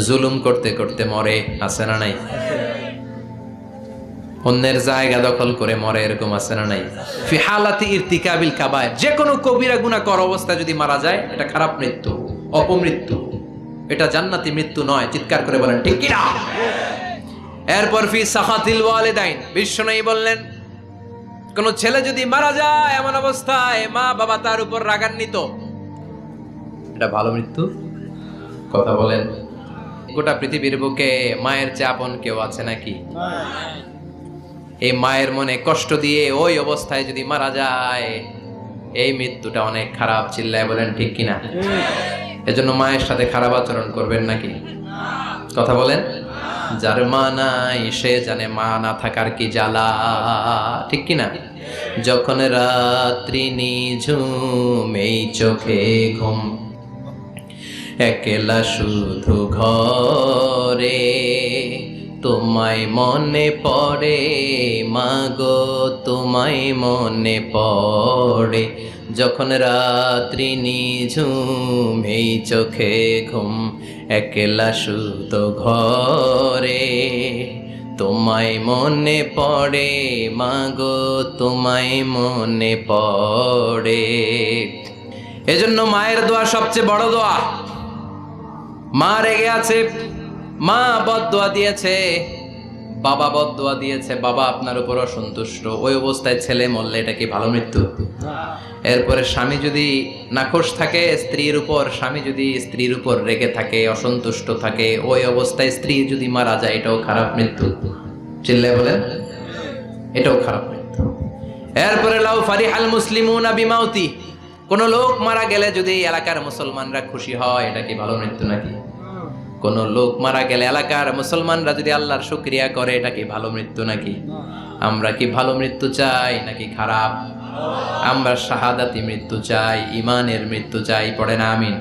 জুলুম করতে করতে মরে। আছে না নাই? অন্যের জায়গা দখল করে মরে, এরকম আছে না নাই? ফি হালাতি ইরতিকাবিল কাবায়ের, যে কোনো কবিরা গুনাহ কর অবস্থায় যদি মারা যায় এটা খারাপ মৃত্যু, অপমৃত্যু, এটা জান্নাতি মৃত্যু নয়। চিৎকার করে বলেন ঠিক কি না? এরপর ফি সাখাতিল ওয়ালিদাইন, বিশ্বনবী বললেন কোন ছেলে যদি মারা যায় এমন অবস্থায় মা বাবা তার উপর রাগান্বিত, এটা ভালো মৃত্যু? কথা বলেন। গোটা পৃথিবীর বুকে মায়ের চেয়ে আপন কেউ আছে নাকি? এই মায়ের মনে কষ্ট দিয়ে ওই অবস্থায় যদি মারা যায়, এই মৃত্যুটা অনেক খারাপ। চিল্লায় বলেন ঠিক কিনা? এজন্য মায়ের সাথে খারাপ আচরণ করবেন নাকি? কথা বলেন। যার মা নাই সে জানে মা না থাকার কি জ্বালা, ঠিক কিনা? যখন রাত্রি নিঝুম এই চোখে ঘুম, একলা শুধু ঘরে, তোমায় মনে পড়ে মাগো, তোমায় মনে পড়ে। যখন রাত্রি নিঝুম এই চোখে ঘুম, একলা শুধু ঘরে, তোমায় মনে পড়ে মাগো, তোমায় মনে পড়ে। এজন্য মায়ের দোয়া সবচেয়ে বড় দোয়া। মা রেগে আছে, মা বদদোয়া দিয়েছে, বাবা বদদোয়া দিয়েছে, বাবা আপনার উপর অসন্তুষ্ট, ওই অবস্থায় ছেলে মরলে এটা কি ভালো মৃত্যু? এরপরে স্বামী যদি নাখোশ থাকে স্ত্রীর উপর, স্বামী যদি স্ত্রীর উপর রেগে থাকে, অসন্তুষ্ট থাকে, ওই অবস্থায় স্ত্রী যদি মারা যায় এটাও খারাপ মৃত্যু। চিল্লায় বলেন এটাও খারাপ মৃত্যু। এরপরে লাউ ফারিহাল মুসলিমুনা বিমাউতি, কোন লোক মারা গেলে যদি এলাকার মুসলমানরা খুশি হয়, এটা কি ভালো মৃত্যু নাকি? কোন লোক মারা গেলে এলাকার মুসলমানরা যদি আল্লাহর শুকরিয়া করে, এটা কি ভালো মৃত্যু নাকি? আমরা কি ভালো মৃত্যু চাই নাকি খারাপ? আমরা শাহাদাতি মৃত্যু চাই, ইমানের মৃত্যু চাই। পড়েন আমিন।